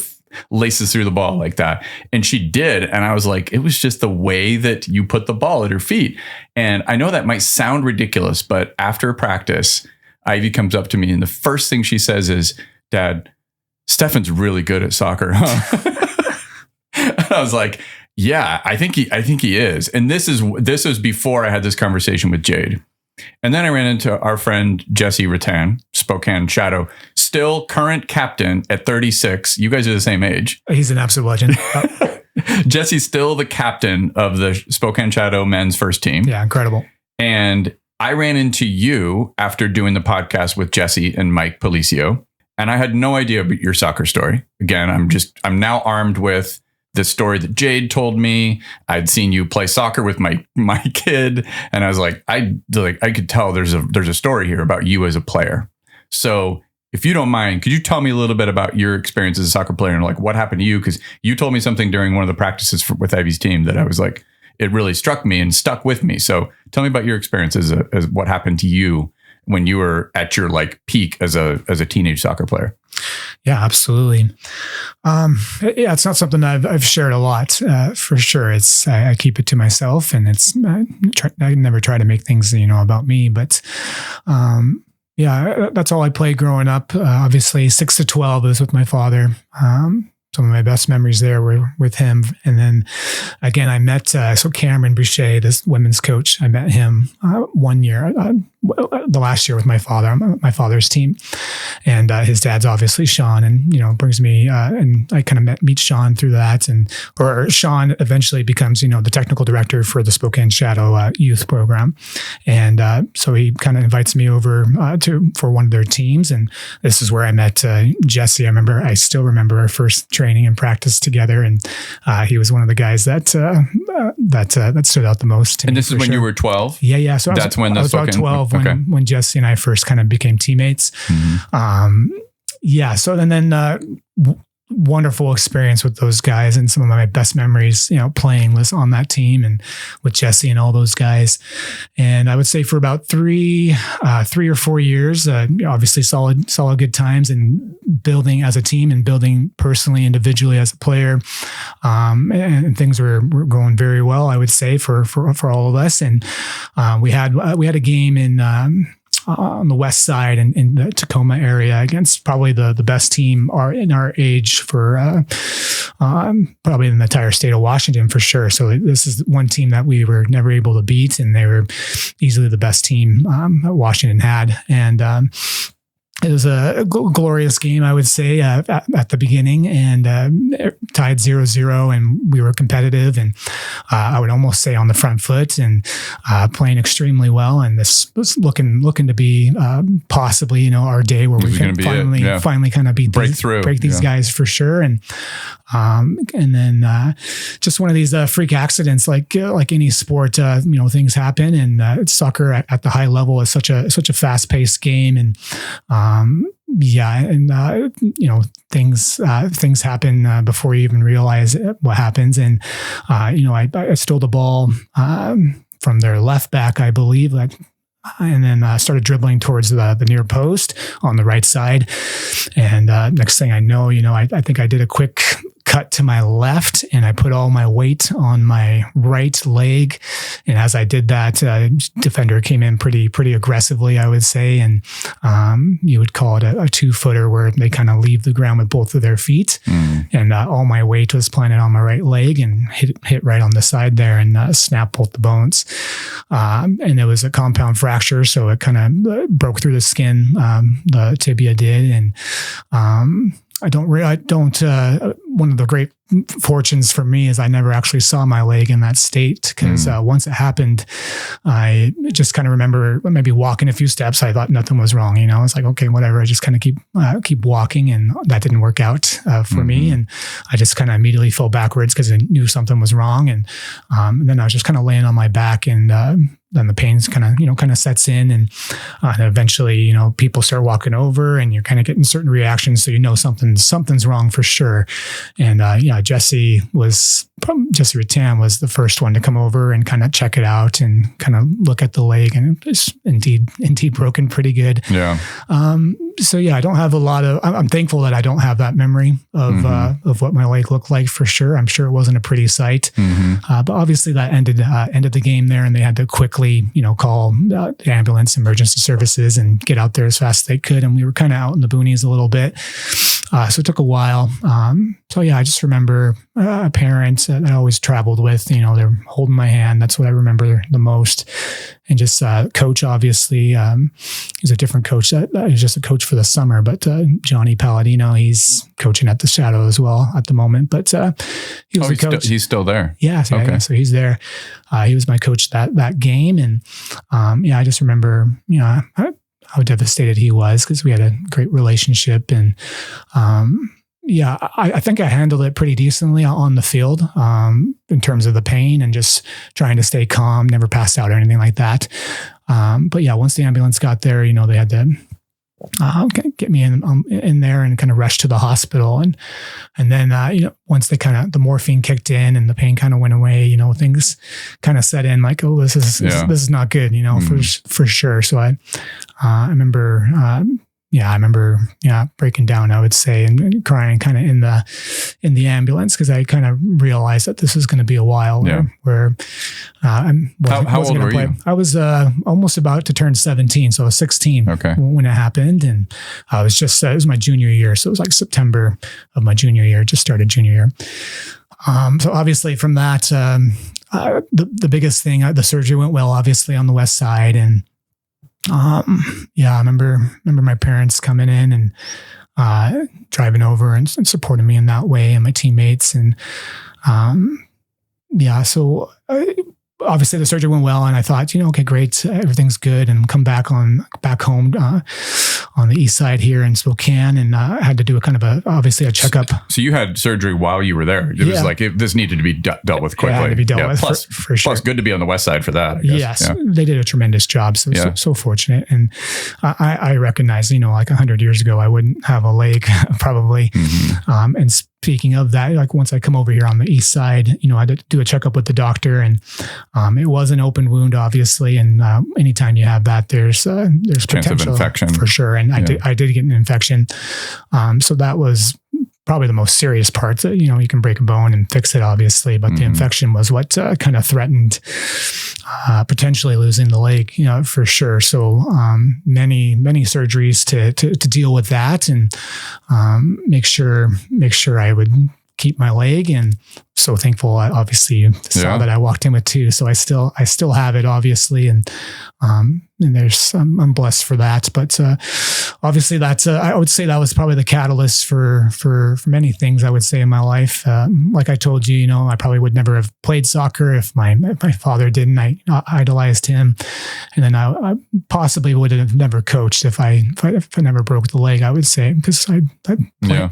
[SPEAKER 1] laces through the ball like that. And she did. And I was like, it was just the way that you put the ball at her feet. And I know that might sound ridiculous, but after practice, Ivy comes up to me, and the first thing she says is, Dad, Stefan's really good at soccer, huh? And I was like, yeah, I think he is. And this was before I had this conversation with Jade. And then I ran into our friend Jesse Rattan, Spokane Shadow, still current captain at 36. You guys are the same age.
[SPEAKER 2] He's an absolute legend.
[SPEAKER 1] Jesse's still the captain of the Spokane Shadow men's first team.
[SPEAKER 2] Yeah, incredible.
[SPEAKER 1] And I ran into you after doing the podcast with Jesse and Mike Policio, and I had no idea about your soccer story. Again, I'm now armed with the story that Jade told me. I'd seen you play soccer with my kid, and I was like, I could tell there's a story here about you as a player. So if you don't mind, could you tell me a little bit about your experience as a soccer player and like what happened to you? Because you told me something during one of the practices with Ivy's team that I was like, it really struck me and stuck with me. So tell me about your experience as what happened to you when you were at your like peak as a teenage soccer player.
[SPEAKER 2] Yeah, absolutely. It's not something I've shared a lot, for sure. I keep it to myself, and I never try to make things, about me, but, that's all I played growing up. Obviously 6 to 12 was with my father. Some of my best memories there were with him. And then again, I met, Cameron Boucher, this women's coach, I met him 1 year, the last year with my father's team. And his dad's obviously Sean, and, brings me, and I kind of meet Sean through that. Or Sean eventually becomes, the technical director for the Spokane Shadow youth program. And so he kind of invites me over for one of their teams. And this is where I met Jesse. I still remember our first training and practice together, and he was one of the guys that stood out the most.
[SPEAKER 1] And this is when you were 12?
[SPEAKER 2] Yeah. So
[SPEAKER 1] that's when
[SPEAKER 2] I was about 12 when Jesse and I first kind of became teammates.
[SPEAKER 1] Mm-hmm.
[SPEAKER 2] So and then wonderful experience with those guys, and some of my best memories, playing was on that team and with Jesse and all those guys. And I would say for about 3 or 4 years, obviously solid good times, and building as a team and building personally, individually as a player. And things were going very well, I would say, for all of us. And we had a game in on the west side in the Tacoma area against probably the best team in our age for probably in the entire state of Washington, for sure. So this is one team that we were never able to beat, and they were easily the best team that Washington had. And it was a glorious game, I would say, at the beginning, and tied 0-0, and we were competitive, and I would almost say on the front foot, and playing extremely well. And this was looking to be possibly, our day where we can finally kind of break these guys for sure. And then just one of these freak accidents, like any sport, things happen, and soccer at the high level is such a fast paced game, and things happen before you even realize what happens. And I stole the ball from their left back, I believe, and then started dribbling towards the near post on the right side. And next thing I know, I think I did a quick cut to my left, and I put all my weight on my right leg. And as I did that, defender came in pretty aggressively, I would say. And you would call it a 2-footer, where they kind of leave the ground with both of their feet. And all my weight was planted on my right leg, and hit right on the side there, and snapped both the bones. And it was a compound fracture, so it kind of broke through the skin, the tibia did. And one of the great fortunes for me is I never actually saw my leg in that state, because once it happened, I just kind of remember maybe walking a few steps. I thought nothing was wrong. I was like, okay, whatever. I just kind of keep walking, and that didn't work out for me. And I just kind of immediately fell backwards because I knew something was wrong. And then I was just kind of laying on my back, and then the pains kind of sets in, and eventually, people start walking over, and you're kind of getting certain reactions. So, something's wrong for sure. And, Jesse Rattan was the first one to come over and kind of check it out and kind of look at the leg, and it was indeed broken pretty good.
[SPEAKER 1] Yeah.
[SPEAKER 2] So I don't have I'm thankful that I don't have that memory of what my leg looked like, for sure. I'm sure it wasn't a pretty sight. But obviously that ended the game there, and they had to quickly, call the ambulance, emergency services, and get out there as fast as they could. And we were kind of out in the boonies a little bit. So it took a while. So yeah, I just remember a parent that I always traveled with, they're holding my hand. That's what I remember the most. And just coach, obviously, he's a different coach. He's just a coach for the summer, but Johnny Palladino, he's coaching at the Shadow as well at the moment. But he was a coach.
[SPEAKER 1] He's still there.
[SPEAKER 2] Yeah,
[SPEAKER 1] Okay.
[SPEAKER 2] So he's there. He was my coach that game. And I just remember, how devastated he was because we had a great relationship. And I think I handled it pretty decently on the field in terms of the pain and just trying to stay calm, never passed out or anything like that. But yeah, once the ambulance got there, they had to get me in there and kind of rush to the hospital. And then, once the morphine kicked in and the pain kind of went away, things kind of set in like, oh, this is not good, for sure. So I remember, breaking down, I would say, and crying kind of in the ambulance because I kind of realized that this was going to be a while where
[SPEAKER 1] how old were you?
[SPEAKER 2] I was almost about to turn 17, so I was 16 when it happened, and I was just it was my junior year, so it was like September of my junior year, just started junior year. So obviously from that, the biggest thing, the surgery went well, obviously on the west side, and I remember my parents coming in and driving over and supporting me in that way, and my teammates. And so obviously the surgery went well, and I thought, okay, great, everything's good, and come back home on the east side here in Spokane, and I had to do obviously a checkup.
[SPEAKER 1] So you had surgery while you were there. It was like this needed to be dealt with quickly.
[SPEAKER 2] It had to be dealt with
[SPEAKER 1] plus,
[SPEAKER 2] for sure.
[SPEAKER 1] Plus, good to be on the west side for that, I guess.
[SPEAKER 2] Yes, they did a tremendous job. So fortunate, and I recognize, like 100 years ago, I wouldn't have a leg probably. Mm-hmm. And speaking of that, like once I come over here on the east side, I had to do a checkup with the doctor, and it was an open wound, obviously. And anytime you have that, there's potential
[SPEAKER 1] of infection
[SPEAKER 2] for sure. And I did get an infection. So that was probably the most serious part. You can break a bone and fix it, obviously, but the infection was what kind of threatened potentially losing the leg, for sure. So many surgeries to deal with that and make sure I would keep my leg. And so thankful, obviously, you saw that I walked in with two. So I still have it, obviously, and I'm blessed for that. But obviously, that's I would say that was probably the catalyst for many things, I would say, in my life. Like I told you, I probably would never have played soccer if my father didn't. I idolized him, and then I possibly would have never coached if I never broke the leg, I would say, because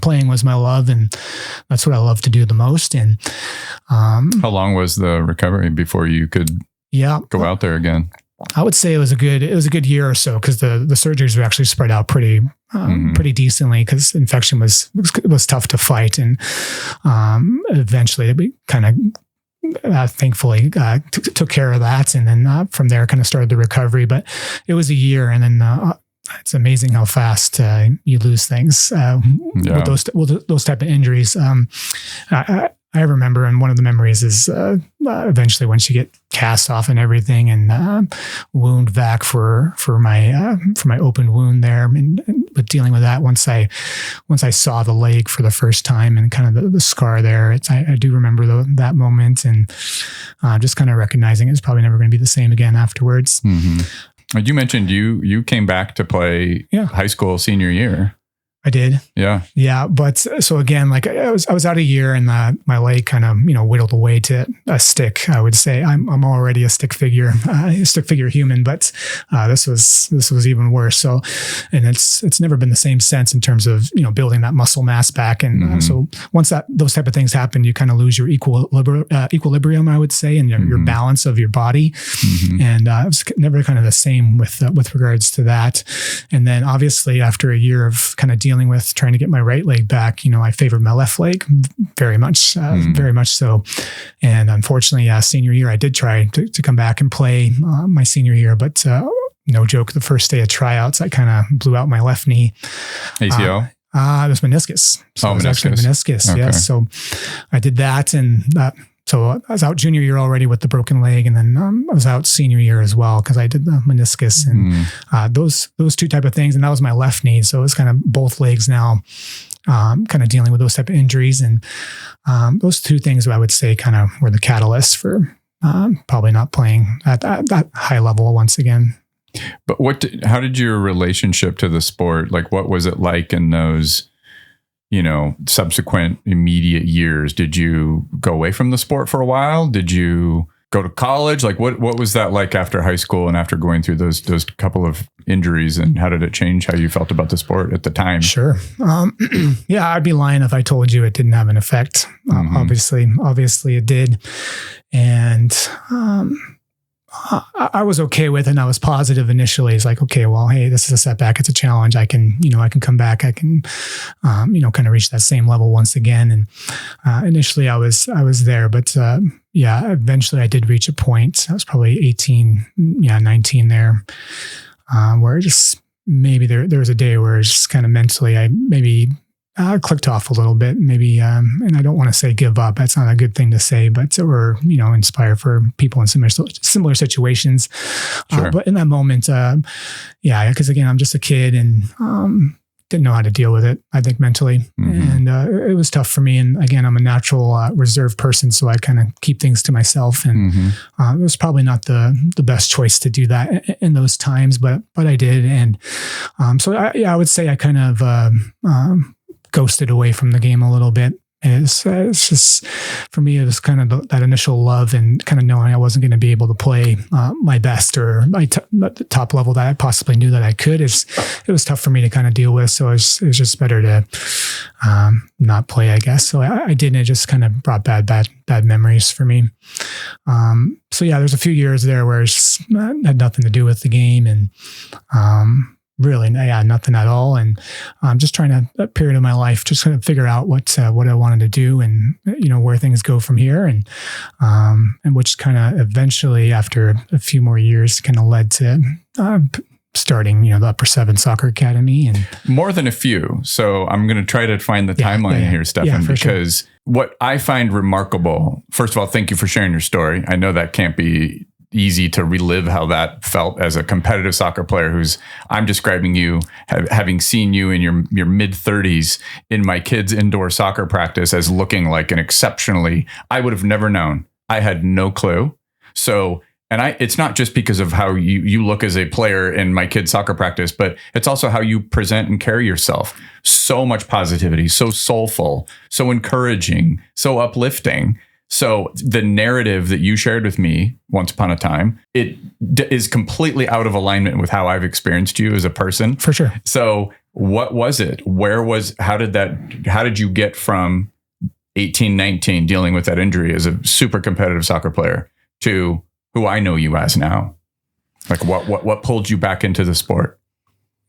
[SPEAKER 2] playing was my love, and that's what I love to do the most. And
[SPEAKER 1] how long was the recovery before you could go out there again?
[SPEAKER 2] I would say it was a good year or so, because the surgeries were actually spread out pretty decently, because infection was tough to fight, and eventually we kind of thankfully took care of that, and then from there kind of started the recovery. But it was a year, and then it's amazing how fast you lose things with those type of injuries. I remember, and one of the memories is eventually when she get cast off and everything, and wound vac for my open wound there, and with dealing with that once I saw the leg for the first time and kind of the scar there. I do remember that moment, and just kind of recognizing it's probably never going to be the same again afterwards.
[SPEAKER 1] Mm-hmm. You mentioned you came back to play high school senior year.
[SPEAKER 2] I did. Yeah. But so again, like I was out a year, and my leg kind of, whittled away to a stick. I would say I'm already a stick figure human, but this was even worse. So, and it's never been the same since in terms of, building that muscle mass back. And so once those type of things happen, you kind of lose your equilibrium, I would say, and your balance of your body. And it was never kind of the same with regards to that. And then obviously after a year of kind of dealing with trying to get my right leg back, I favored my left leg very much so. And unfortunately, senior year, I did try to come back and play my senior year, but no joke, the first day of tryouts, I kind of blew out my left knee.
[SPEAKER 1] ACL?
[SPEAKER 2] It was meniscus. So it was actually meniscus.
[SPEAKER 1] Okay.
[SPEAKER 2] Yes. So I did that, and that So I was out junior year already with the broken leg, and then I was out senior year as well because I did the meniscus and those two type of things. And that was my left knee, so it's kind of both legs now, kind of dealing with those type of injuries. And those two things I would say kind of were the catalyst for probably not playing at that high level once again.
[SPEAKER 1] But how did your relationship to the sport, like what was it like in those, subsequent immediate years? Did you go away from the sport for a while? Did you go to college? Like what was that like after high school and after going through those couple of injuries, and how did it change how you felt about the sport at the time?
[SPEAKER 2] Sure. Yeah, I'd be lying if I told you it didn't have an effect. Obviously it did. And, I was okay with it, and I was positive initially. It's like, okay, well, hey, this is a setback. It's a challenge. I can come back. I can, kind of reach that same level once again. And initially I was there, but eventually I did reach a point. I was probably 18, 19 there, where just maybe there was a day where it's just kind of mentally, I maybe clicked off a little bit, maybe, and I don't want to say give up. That's not a good thing to say, but or inspire for people in similar situations.
[SPEAKER 1] Sure.
[SPEAKER 2] But in that moment, because again, I'm just a kid and didn't know how to deal with it, I think, mentally, and it was tough for me. And again, I'm a natural reserved person, so I kind of keep things to myself. And it was probably not the best choice to do that in those times, but I did. And so I would say I kind of ghosted away from the game a little bit. It's just, for me, it was kind of that initial love and kind of knowing I wasn't going to be able to play my best or the top level that I possibly knew that I could. It was tough for me to kind of deal with. So it was just better to not play, I guess. So I didn't. It just kind of brought bad memories for me. So yeah, there's a few years there where it had nothing to do with the game, and really, nothing at all. And just trying to, that period of my life, just kind of figure out what I wanted to do and, where things go from here. And which kind of eventually, after a few more years, kind of led to starting, the Upper 7 Soccer Academy. And
[SPEAKER 1] more than a few. So I'm going to try to find the timeline here, Stefan, because what I find remarkable, first of all, thank you for sharing your story. I know that can't be easy to relive how that felt as a competitive soccer player I'm describing you, having seen you in your mid 30s in my kids' indoor soccer practice as looking like an exceptionally, I would have never known. I had no clue. So, and it's not just because of how you look as a player in my kids' soccer practice, but it's also how you present and carry yourself. So much positivity, so soulful, so encouraging, so uplifting. So the narrative that you shared with me once upon a time, it is completely out of alignment with how I've experienced you as a person.
[SPEAKER 2] For sure.
[SPEAKER 1] So what was it? How did you get from 18, 19 dealing with that injury as a super competitive soccer player to who I know you as now? Like what pulled you back into the sport?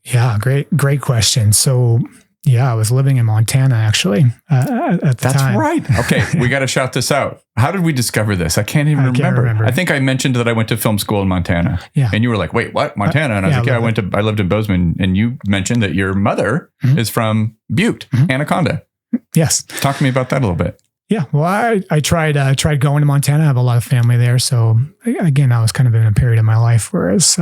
[SPEAKER 2] Yeah, great question. So yeah, I was living in Montana actually at the
[SPEAKER 1] That's
[SPEAKER 2] time.
[SPEAKER 1] Right. Okay, we got to shout this out. How did we discover this? I can't even remember. I think I mentioned that I went to film school in Montana. Yeah. And you were like, "Wait, what? Montana?" And I was like, I lived in Bozeman, and you mentioned that your mother is from Butte, Anaconda.
[SPEAKER 2] Yes.
[SPEAKER 1] Talk to me about that a little bit.
[SPEAKER 2] Yeah, well, I tried going to Montana. I have a lot of family there, so again, I was kind of in a period of my life where I was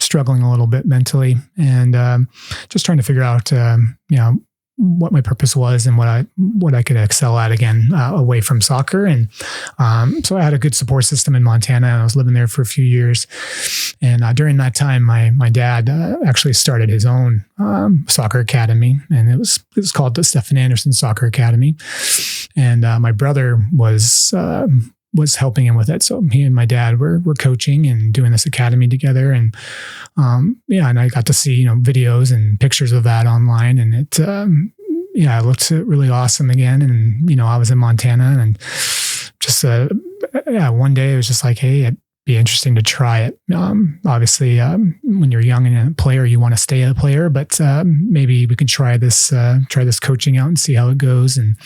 [SPEAKER 2] struggling a little bit mentally, and just trying to figure out, what my purpose was and what I could excel at again away from soccer. And so I had a good support system in Montana, and I was living there for a few years. And during that time, my dad actually started his own soccer academy, and it was called the Stefan Andersson Soccer Academy. And my brother was helping him with it. So he and my dad were coaching and doing this academy together. And and I got to see, videos and pictures of that online, and it looked really awesome again. And, I was in Montana, and just, one day it was just like, hey, it'd be interesting to try it. Obviously, when you're young and a player, you want to stay a player, but maybe we can try this coaching out and see how it goes. And,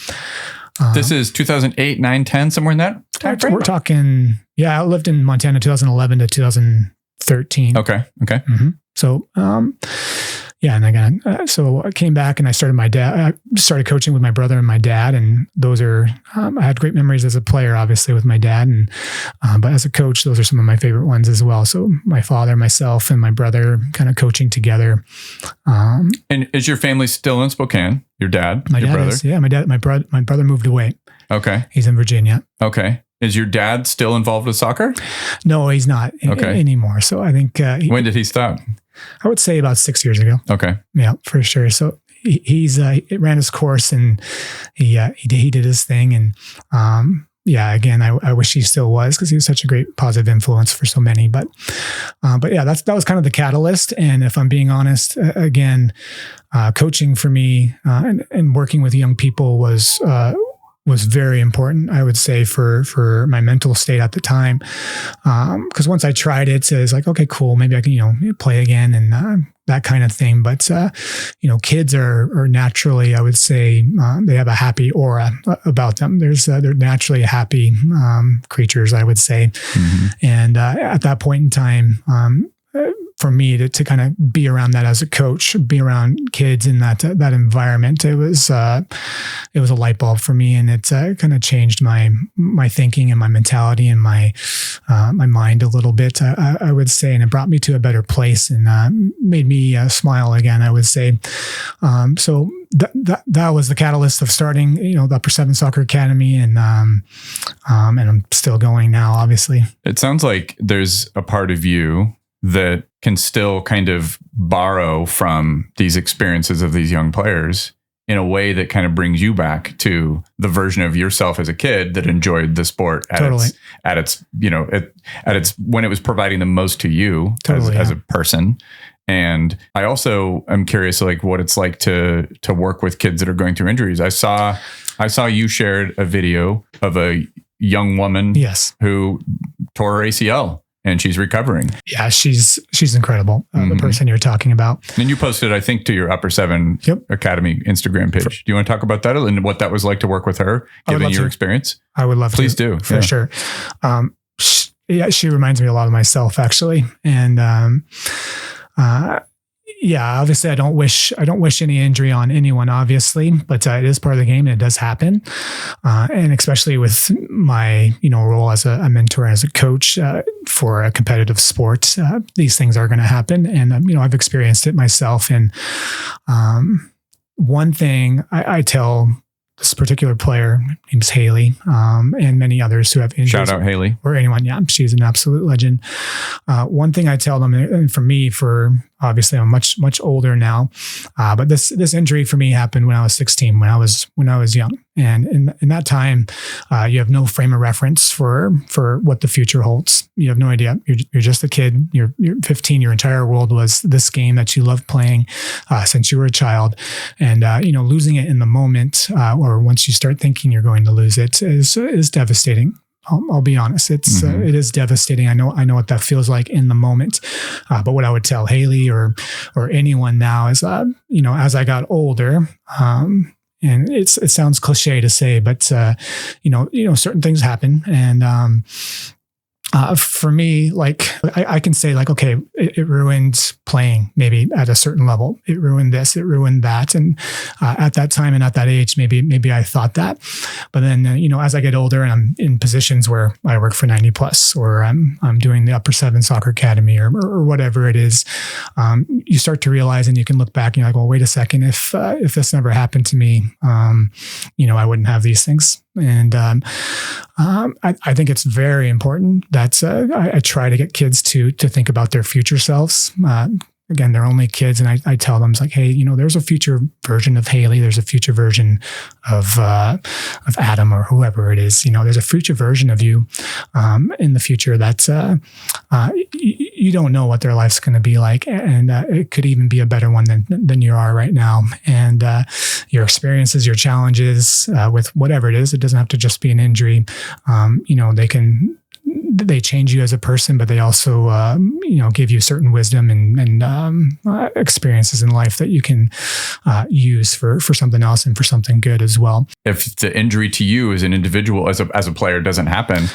[SPEAKER 1] this is 2008, 9, 10, somewhere in that time frame?
[SPEAKER 2] We're talking, I lived in Montana 2011 to 2013.
[SPEAKER 1] Okay.
[SPEAKER 2] Mm-hmm. So, Yeah, and so I came back and I started coaching with my brother and my dad, and those are I had great memories as a player, obviously with my dad, and but as a coach, those are some of my favorite ones as well. So my father, myself, and my brother kind of coaching together.
[SPEAKER 1] And is your family still in Spokane? Your dad,
[SPEAKER 2] my
[SPEAKER 1] your
[SPEAKER 2] dad
[SPEAKER 1] brother?
[SPEAKER 2] Is, yeah, my brother moved away.
[SPEAKER 1] Okay,
[SPEAKER 2] he's in Virginia.
[SPEAKER 1] Okay. Is your dad still involved with soccer?
[SPEAKER 2] No, he's not anymore. So I think
[SPEAKER 1] when did he stop?
[SPEAKER 2] I would say about 6 years ago.
[SPEAKER 1] Okay.
[SPEAKER 2] Yeah, for sure. So he ran his course and he did his thing. And again, I wish he still was, because he was such a great positive influence for so many. But yeah, that was kind of the catalyst. And if I'm being honest, again, coaching for me and working with young people was very important, I would say, for my mental state at the time. Because once I tried it, it's like, okay, cool, maybe I can, play again and that kind of thing. But, kids are naturally, I would say, they have a happy aura about them. They're naturally happy creatures, I would say. Mm-hmm. And at that point in time, for me to kind of be around that as a coach, be around kids in that environment, it was a light bulb for me, and it kind of changed my thinking and my mentality and my mind a little bit, I would say, and it brought me to a better place and made me smile again, I would say. So that was the catalyst of starting, the Upper 7 Soccer Academy, and I'm still going now, obviously.
[SPEAKER 1] It sounds like there's a part of you that can still kind of borrow from these experiences of these young players in a way that kind of brings you back to the version of yourself as a kid that enjoyed the sport at its when it was providing the most to you as a person. And I also am curious, like, what it's like to work with kids that are going through injuries. I saw you shared a video of a young woman who tore her ACL. And she's recovering. Yeah,
[SPEAKER 2] she's incredible. The person you're talking about.
[SPEAKER 1] And you posted, I think, to your Upper 7 Academy Instagram page. Do you want to talk about that and what that was like to work with her, given your experience?
[SPEAKER 2] I would love to.
[SPEAKER 1] Please do.
[SPEAKER 2] For sure. She reminds me a lot of myself, actually. And obviously I don't wish any injury on anyone, obviously, but it is part of the game and it does happen. And especially with my, role as a mentor, as a coach for a competitive sport, these things are going to happen. And, I've experienced it myself. And one thing I tell this particular player, name's Haley, and many others who have injuries.
[SPEAKER 1] Shout out Haley.
[SPEAKER 2] Or anyone. Yeah, she's an absolute legend. One thing I tell them, and for me, obviously I'm much older now, but this injury for me happened when I was 16, when I was young. And in that time, you have no frame of reference for what the future holds. You have no idea. You're just a kid. You're 15. Your entire world was this game that you loved playing since you were a child. And losing it in the moment, or once you start thinking you're going to lose it, is devastating. I'll be honest. It is devastating. I know what that feels like in the moment. But what I would tell Haley or anyone now is, as I got older, and it sounds cliche to say, but certain things happen, and for me, like I can say, like, okay, it ruined playing maybe at a certain level. It ruined this, it ruined that. And at that time and at that age, maybe I thought that. But then, as I get older and I'm in positions where I work for 90 plus, or I'm doing the Upper 7 Soccer Academy or whatever it is, you start to realize, and you can look back and you're like, well, wait a second, if this never happened to me, I wouldn't have these things. And I think it's very important that I try to get kids to think about their future selves. Again, they're only kids, and I tell them, it's like, hey, there's a future version of Haley. There's a future version of Adam, or whoever it is. There's a future version of you in the future that you don't know what their life's going to be like, and it could even be a better one than you are right now. And your experiences, your challenges with whatever it is, it doesn't have to just be an injury. they change you as a person, but they also, give you certain wisdom and experiences in life that you can use for something else and for something good as well.
[SPEAKER 1] If the injury to you as an individual, as a player, doesn't happen,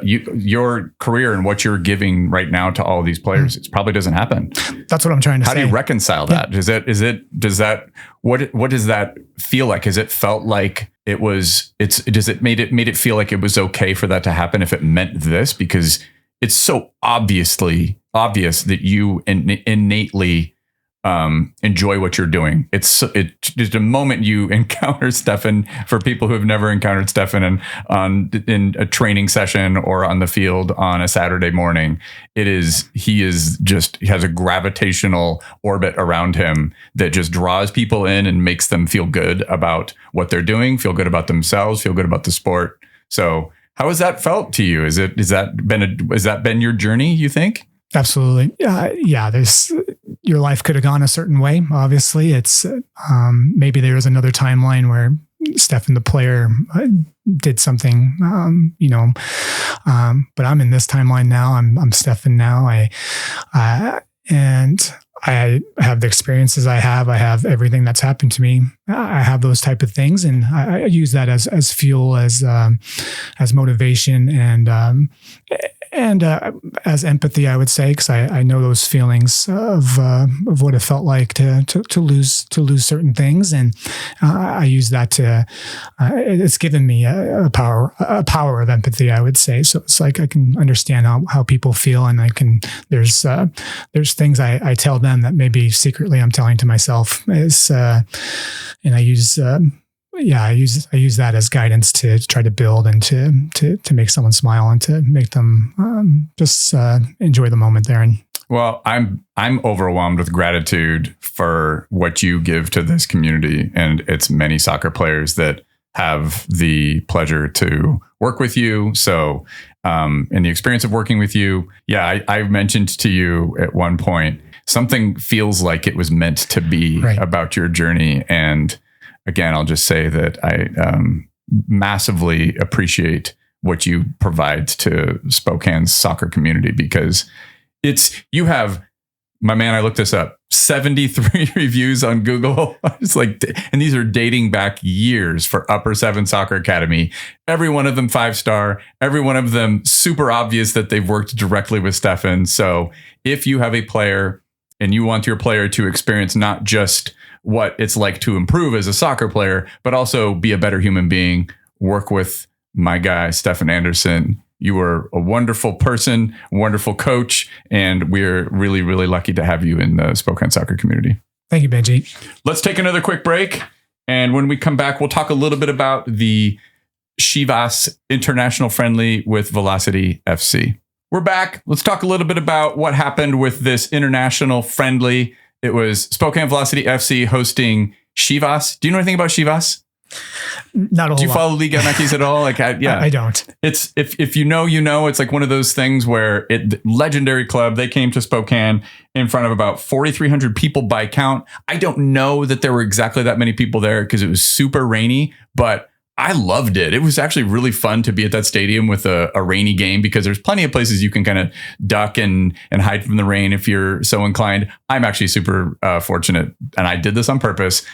[SPEAKER 1] your career and what you're giving right now to all of these players, it probably doesn't happen.
[SPEAKER 2] That's what I'm trying to say.
[SPEAKER 1] How do you reconcile that? Yeah. What does that feel like? Has it felt like made it feel like it was okay for that to happen if it meant this? Because it's so obviously obvious that you innately enjoy what you're doing. It's the moment you encounter Stefan, for people who have never encountered Stefan in a training session or on the field on a Saturday morning, he has a gravitational orbit around him that just draws people in and makes them feel good about what they're doing, feel good about themselves, feel good about the sport. So how has that felt to you? Has that been your journey, you think?
[SPEAKER 2] Absolutely. Your life could have gone a certain way. Obviously, it's maybe there was another timeline where Stefan, the player, did something, but I'm in this timeline now. I'm Stefan now. And I have the experiences I have everything that's happened to me. I have those type of things, and I use that as fuel, as motivation, and as empathy, I would say, because I know those feelings of what it felt like to lose certain things, and I use that to. It's given me a power of empathy, I would say. So it's like I can understand how people feel, and there's things I tell them that maybe secretly I'm telling to myself, and I use. I use that as guidance to try to build and to make someone smile and to make them just enjoy the moment there. And
[SPEAKER 1] well, I'm overwhelmed with gratitude for what you give to this community and its many soccer players that have the pleasure to work with you. So, in the experience of working with you, I mentioned to you at one point, something feels like it was meant to be about your journey. And again, I'll just say that I massively appreciate what you provide to Spokane's soccer community, because you have, my man, I looked this up, 73 reviews on Google. It's like, and these are dating back years for Upper 7 Soccer Academy. Every one of them 5-star, every one of them super obvious that they've worked directly with Stefan. So if you have a player and you want your player to experience not just what it's like to improve as a soccer player, but also be a better human being, work with my guy, Stefan Andersson. You are a wonderful person, wonderful coach, and we're really, really lucky to have you in the Spokane soccer community.
[SPEAKER 2] Thank you, Benji.
[SPEAKER 1] Let's take another quick break. And when we come back, we'll talk a little bit about the Chivas international friendly with Velocity FC. We're back. Let's talk a little bit about what happened with this international friendly. It was Spokane Velocity FC hosting Chivas. Do you know anything about Chivas?
[SPEAKER 2] Not a whole
[SPEAKER 1] Do you
[SPEAKER 2] lot.
[SPEAKER 1] follow Liga MX at all?
[SPEAKER 2] I don't.
[SPEAKER 1] It's if you know, it's like one of those things where legendary club, they came to Spokane in front of about 4,300 people by count. I don't know that there were exactly that many people there because it was super rainy, but I loved it. It was actually really fun to be at that stadium with a rainy game, because there's plenty of places you can kind of duck and hide from the rain if you're so inclined. I'm actually super fortunate, and I did this on purpose.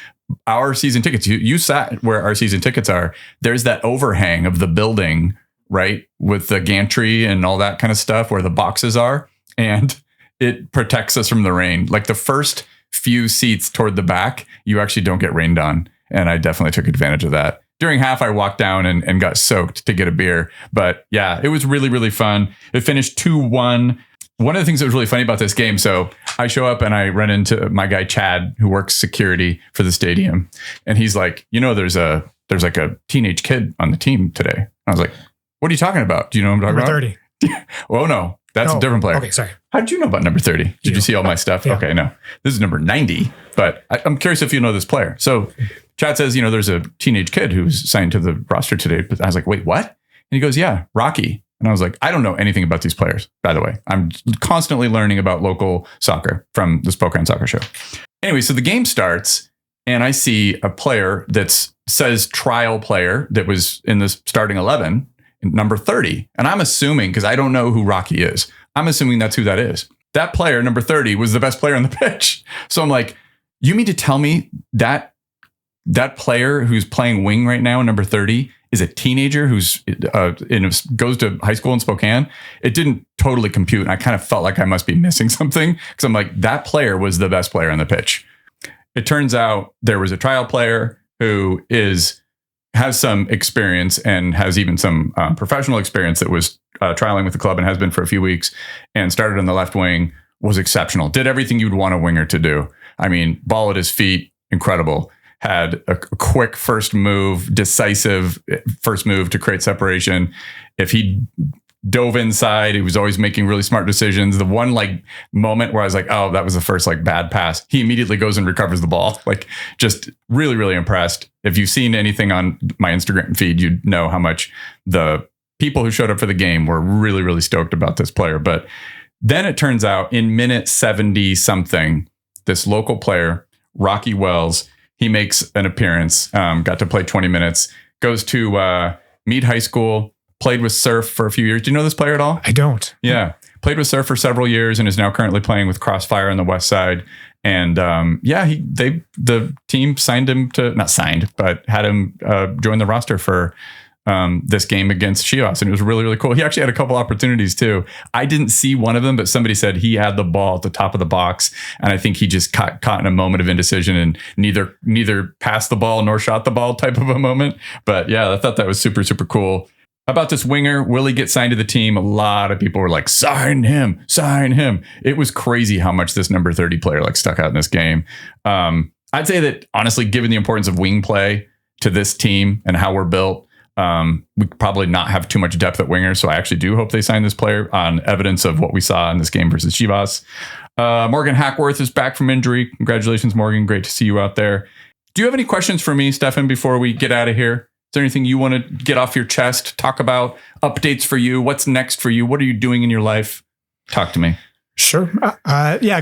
[SPEAKER 1] Our season tickets, you sat where our season tickets are. There's that overhang of the building, right, with the gantry and all that kind of stuff where the boxes are, and it protects us from the rain. Like the first few seats toward the back, you actually don't get rained on, and I definitely took advantage of that. During half, I walked down and got soaked to get a beer. But yeah, it was really, really fun. It finished 2-1. One of the things that was really funny about this game, so I show up and I run into my guy, Chad, who works security for the stadium. And he's like, there's like a teenage kid on the team today. I was like, what are you talking about? Do you know what I'm talking
[SPEAKER 2] about?
[SPEAKER 1] Number 30. Oh, no. That's a different player.
[SPEAKER 2] Okay, sorry.
[SPEAKER 1] How did you know about number 30? Did you see all my stuff?
[SPEAKER 2] Yeah.
[SPEAKER 1] Okay, no. This is number 90. But I'm curious if you know this player. So Chad says, there's a teenage kid who's signed to the roster today. But I was like, wait, what? And he goes, yeah, Rocky. And I was like, I don't know anything about these players, by the way. I'm constantly learning about local soccer from the Spokane Soccer Show. Anyway, so the game starts and I see a player that says trial player that was in the starting 11. number 30. And I'm assuming, because I don't know who Rocky is, I'm assuming that's who that is. That player, number 30, was the best player on the pitch. So I'm like, you mean to tell me that player who's playing wing right now, number 30, is a teenager who's goes to high school in Spokane? It didn't totally compute. And I kind of felt like I must be missing something, because I'm like, that player was the best player on the pitch. It turns out there was a trial player who has some experience and has even some professional experience that was trialing with the club and has been for a few weeks, and started on the left wing, was exceptional. Did everything you'd want a winger to do. I mean, ball at his feet, incredible. Had a quick first move, decisive first move to create separation. If he dove inside, he was always making really smart decisions. The one moment where I was like, oh, that was the first bad pass, he immediately goes and recovers the ball. Just really, really impressed. If you've seen anything on my Instagram feed, you'd know how much the people who showed up for the game were really, really stoked about this player. But then it turns out in minute 70 something, this local player, Rocky Wells, he makes an appearance, got to play 20 minutes, goes to Meade High School, played with Surf for a few years. Do you know this player at all?
[SPEAKER 2] I don't.
[SPEAKER 1] Yeah. Played with Surf for several years and is now currently playing with Crossfire on the West Side. And the team signed him but had him join the roster for this game against Chivas. And it was really, really cool. He actually had a couple opportunities too. I didn't see one of them, but somebody said he had the ball at the top of the box. And I think he just caught in a moment of indecision and neither passed the ball nor shot the ball type of a moment. But yeah, I thought that was super, super cool. About this winger, will he get signed to the team? A lot of people were like, sign him. It was crazy how much this number 30 player stuck out in this game. I'd say that honestly, given the importance of wing play to this team and how we're built, we probably not have too much depth at winger. So I actually do hope they sign this player on evidence of what we saw in this game versus Chivas. Morgan Hackworth is back from injury. Congratulations, Morgan. Great to see you out there. Do you have any questions for me, Stefan, before we get out of here? Is there anything you want to get off your chest, talk about, updates for you? What's next for you? What are you doing in your life? Talk to me.
[SPEAKER 2] Sure.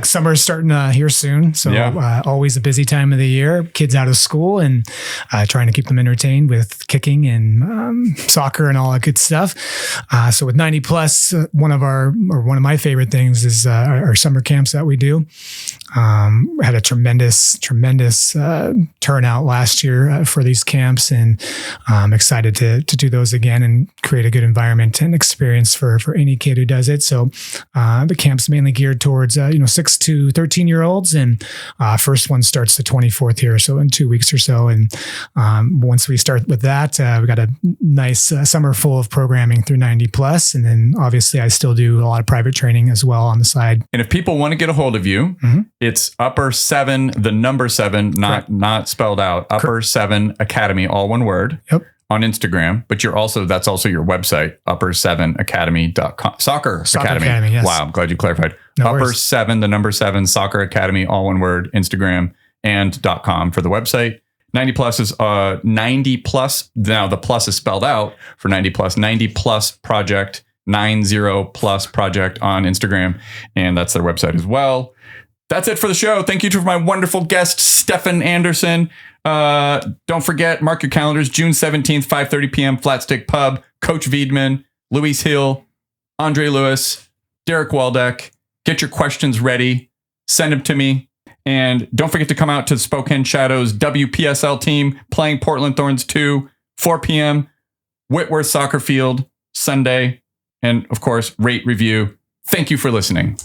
[SPEAKER 2] Summer's starting here soon. So always a busy time of the year. Kids out of school and trying to keep them entertained with kicking and soccer and all that good stuff. So with 90 plus, one of my favorite things is our summer camps that we do. Had a tremendous turnout last year for these camps, and I'm excited to do those again and create a good environment and experience for any kid who does it. So the camp's mainly geared towards 6 to 13-year-olds, and first one starts the 24th here, so in 2 weeks or so. And once we start with that, we got a nice summer full of programming through 90 plus, and then obviously I still do a lot of private training as well on the side.
[SPEAKER 1] And if people want to get a hold of you, it's upper 7, the number 7, not spelled out. Upper 7 Academy, all one word.
[SPEAKER 2] Yep.
[SPEAKER 1] On Instagram, but that's also your website, upper7academy.com. Soccer Academy.
[SPEAKER 2] Yes.
[SPEAKER 1] Wow, I'm glad you clarified.
[SPEAKER 2] No
[SPEAKER 1] upper
[SPEAKER 2] worries.
[SPEAKER 1] 7, the number 7, Soccer Academy, all one word, Instagram and .com for the website. 90 plus is 90 plus. Now the plus is spelled out for 90 plus. 90 plus project, 90 plus project on Instagram, and that's their website as well. That's it for the show. Thank you to my wonderful guest, Stefan Andersson. Don't forget, mark your calendars, June 17th, 5:30 p.m., Flat Stick Pub, Coach Wiedemann, Luis Hill, Andre Lewis, Derek Waldeck. Get your questions ready. Send them to me. And don't forget to come out to the Spokane Shadows WPSL team playing Portland Thorns II, 4 p.m., Whitworth Soccer Field, Sunday. And of course, rate, review. Thank you for listening.